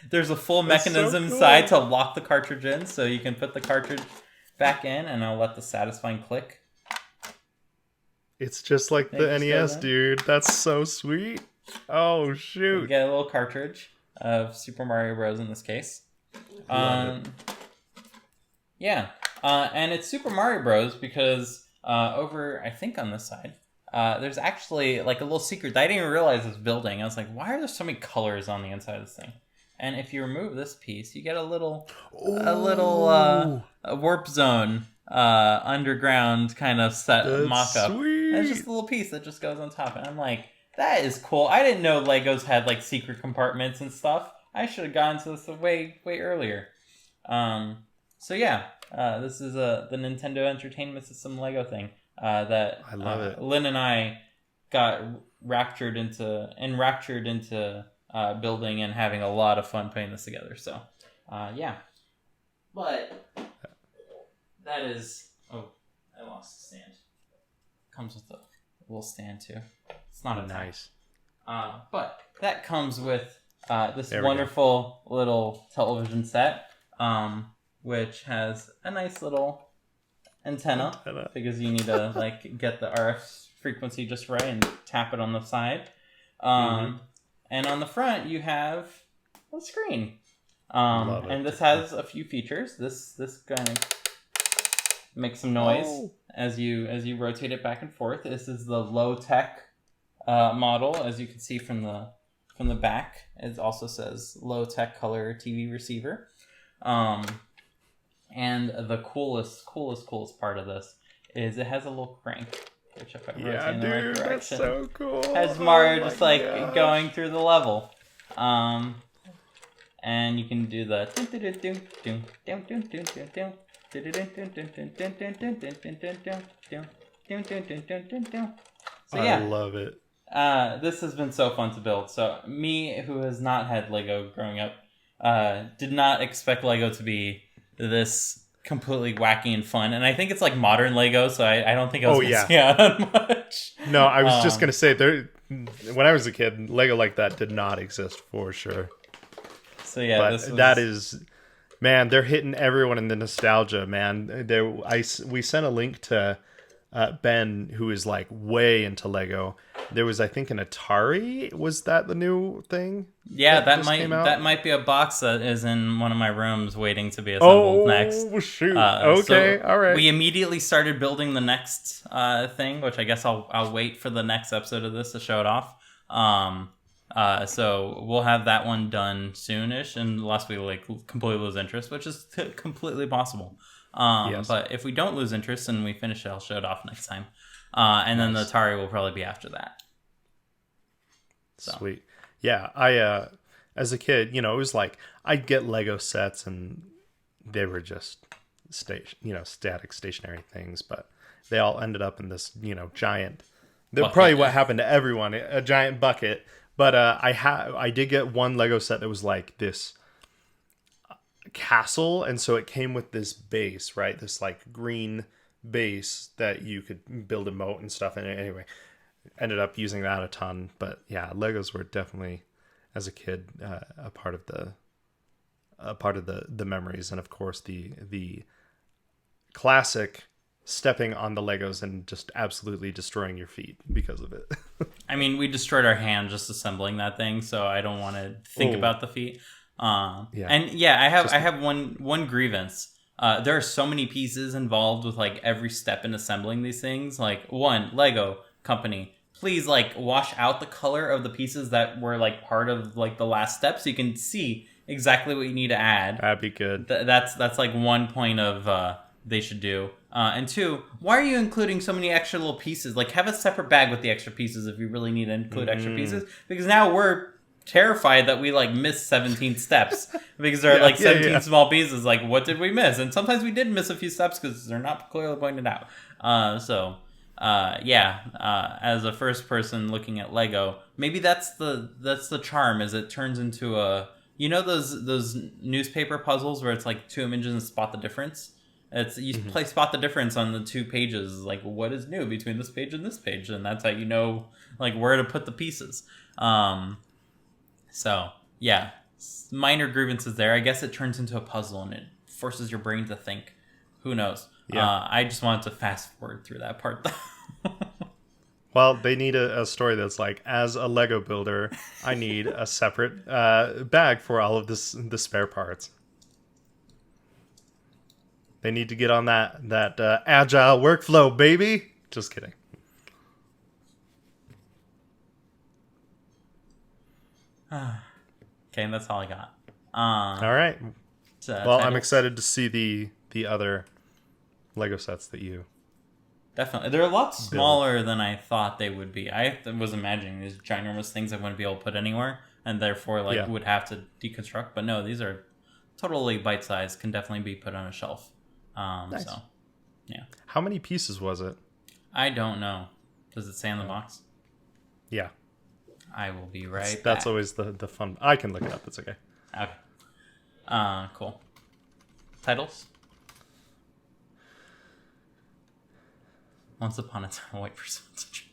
There's a full mechanism inside to lock the cartridge in, so you can put the cartridge back in, and I'll let the satisfying click.
It's just like the NES, dude. That's so sweet. Oh, shoot.
You get a little cartridge of Super Mario Bros. In this case. And it's Super Mario Bros. Because over, I think on this side, there's actually like a little secret that I didn't even realize was building. I was like, why are there so many colors on the inside of this thing? And if you remove this piece, you get a little warp zone underground kind of set mock-up. And it's just a little piece that just goes on top. And I'm like, that is cool. I didn't know Legos had like secret compartments and stuff. I should have gotten to this way earlier. This is the Nintendo Entertainment System Lego thing that
I love it.
Lynn and I got enraptured into building and having a lot of fun putting this together. So, But that is... Oh, I lost the stand. Comes with a little stand too. It's not a
nice.
But that comes with this wonderful little television set, which has a nice little antenna. Because you need to like get the RF frequency just right and tap it on the side. And on the front you have a screen. And this has a few features. This kind of makes some noise as you rotate it back and forth. This is the low tech model, as you can see from the back. It also says low tech color TV receiver. And the coolest part of this is it has a little crank. Which if I rotate in the right direction,
that's so cool.
Has Mario just like going through the level. And you can do the so
I love it.
This has been so fun to build. So me, who has not had Lego growing up, did not expect Lego to be this completely wacky and fun. And I think it's like modern Lego, so I don't think I was missing out on much.
No, I was just gonna say when I was a kid, Lego like that did not exist for sure.
So yeah,
but that is, man, they're hitting everyone in the nostalgia, man. We sent a link to Ben, who is like way into Lego. There was, I think, an Atari. Was that the new thing?
Yeah, that
just came out?
that might be a box that is in one of my rooms waiting to be assembled next.
Oh shoot! Okay, all right.
We immediately started building the next thing, which I guess I'll wait for the next episode of this to show it off. So we'll have that one done soonish, unless we like completely lose interest, which is completely possible.
Yes.
But if we don't lose interest and we finish it, I'll show it off next time. And then the Atari will probably be after that. So.
Sweet. Yeah, I as a kid, it was like I'd get Lego sets and they were just static stationary things, but they all ended up in this, giant. They're probably what happened to everyone, a giant bucket. But I did get one Lego set that was like this castle, and so it came with this base, right? This like green base that you could build a moat and stuff. And anyway, ended up using that a ton. But yeah, Legos were definitely, as a kid, a part of the memories, and of course the classic stepping on the Legos and just absolutely destroying your feet because of it.
I mean, we destroyed our hand just assembling that thing, so I don't want to think about the feet. Yeah. And yeah, I have one grievance. There are so many pieces involved with like every step in assembling these things. Like, one, Lego company, please like wash out the color of the pieces that were like part of like the last step, so you can see exactly what you need to add.
That'd be good.
That's like one point of they should do. And two, why are you including so many extra little pieces? Like, have a separate bag with the extra pieces if you really need to include extra pieces. Because now we're terrified that we like missed 17 steps because there are 17 small pieces. Like, what did we miss? And sometimes we did miss a few steps because they're not clearly pointed out. As a first person looking at Lego, maybe that's the charm, is it turns into a, those newspaper puzzles where it's like two images and spot the difference. You play spot the difference on the two pages, like what is new between this page and this page, and that's how you know like where to put the pieces. So yeah, minor grievances there. I guess it turns into a puzzle and it forces your brain to think. Who knows? Yeah. I just wanted to fast forward through that part though.
Well, they need a story that's like, as a Lego builder, I need a separate bag for all of the spare parts. They need to get on that agile workflow, baby. Just kidding.
Okay, that's all I got.
All right. Well, I'm excited to see the other Lego sets that you...
Definitely. They're a lot smaller than I thought they would be. I was imagining these ginormous things I wouldn't be able to put anywhere, and therefore would have to deconstruct. But no, these are totally bite-sized, can definitely be put on a shelf. Nice. So, yeah.
How many pieces was it?
I don't know. Does it say on the box?
Yeah.
I will be right back.
That's always the fun. I can look it up. It's okay.
Okay. Cool. Titles? Once upon a time, I'll wait for someone to check.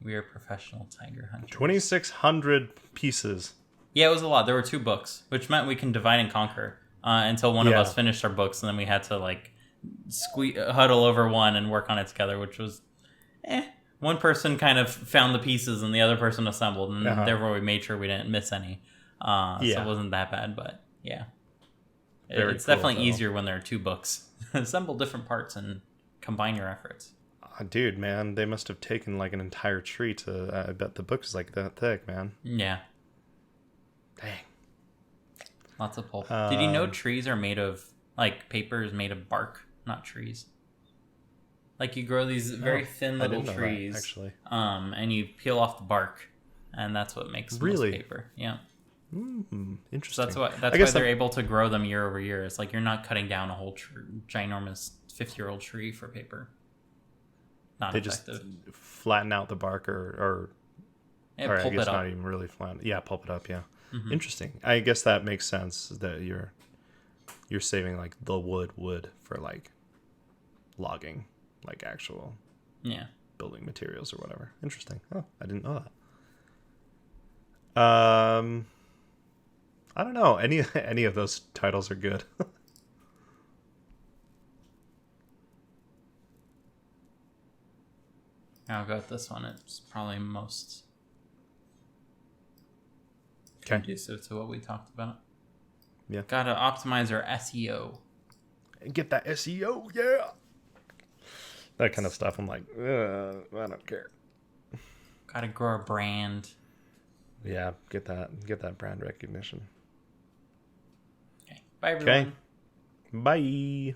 We are professional tiger hunters.
2,600 pieces.
Yeah, it was a lot. There were 2 books, which meant we can divide and conquer until one of us finished our books, and then we had to like huddle over one and work on it together, which was one person kind of found the pieces and the other person assembled, and therefore we made sure we didn't miss any. So it wasn't that bad, but yeah. It's cool, definitely easier when there are 2 books. Assemble different parts and combine your efforts.
Dude, man, they must have taken like an entire tree to... I bet the book is like that thick, man.
Yeah.
Dang.
Lots of pulp. Did you know trees are made of... Like, paper is made of bark, not trees. Like, you grow these very thin little trees.
That, actually.
And you peel off the bark. And that's what makes most paper. Yeah.
Interesting.
So that's why they're able to grow them year over year. It's like you're not cutting down a whole ginormous 50-year-old tree for paper. Not effective.
Just flatten out the bark or
pulp
I guess
it up.
not even really flatten. Yeah, pulp it up. Yeah. Mm-hmm. Interesting. I guess that makes sense that you're saving like the wood for like logging, like actual building materials or whatever. Interesting. Oh, I didn't know that. I don't know. Any of those titles are good.
I'll go with this one. It's probably most
Okay.
conducive to what we talked about.
Yeah.
Gotta optimize our SEO.
And get that SEO, yeah. That kind of stuff. I'm like, I don't care.
Gotta grow our brand.
Yeah, get that brand recognition.
Okay. Bye, everyone.
Okay. Bye.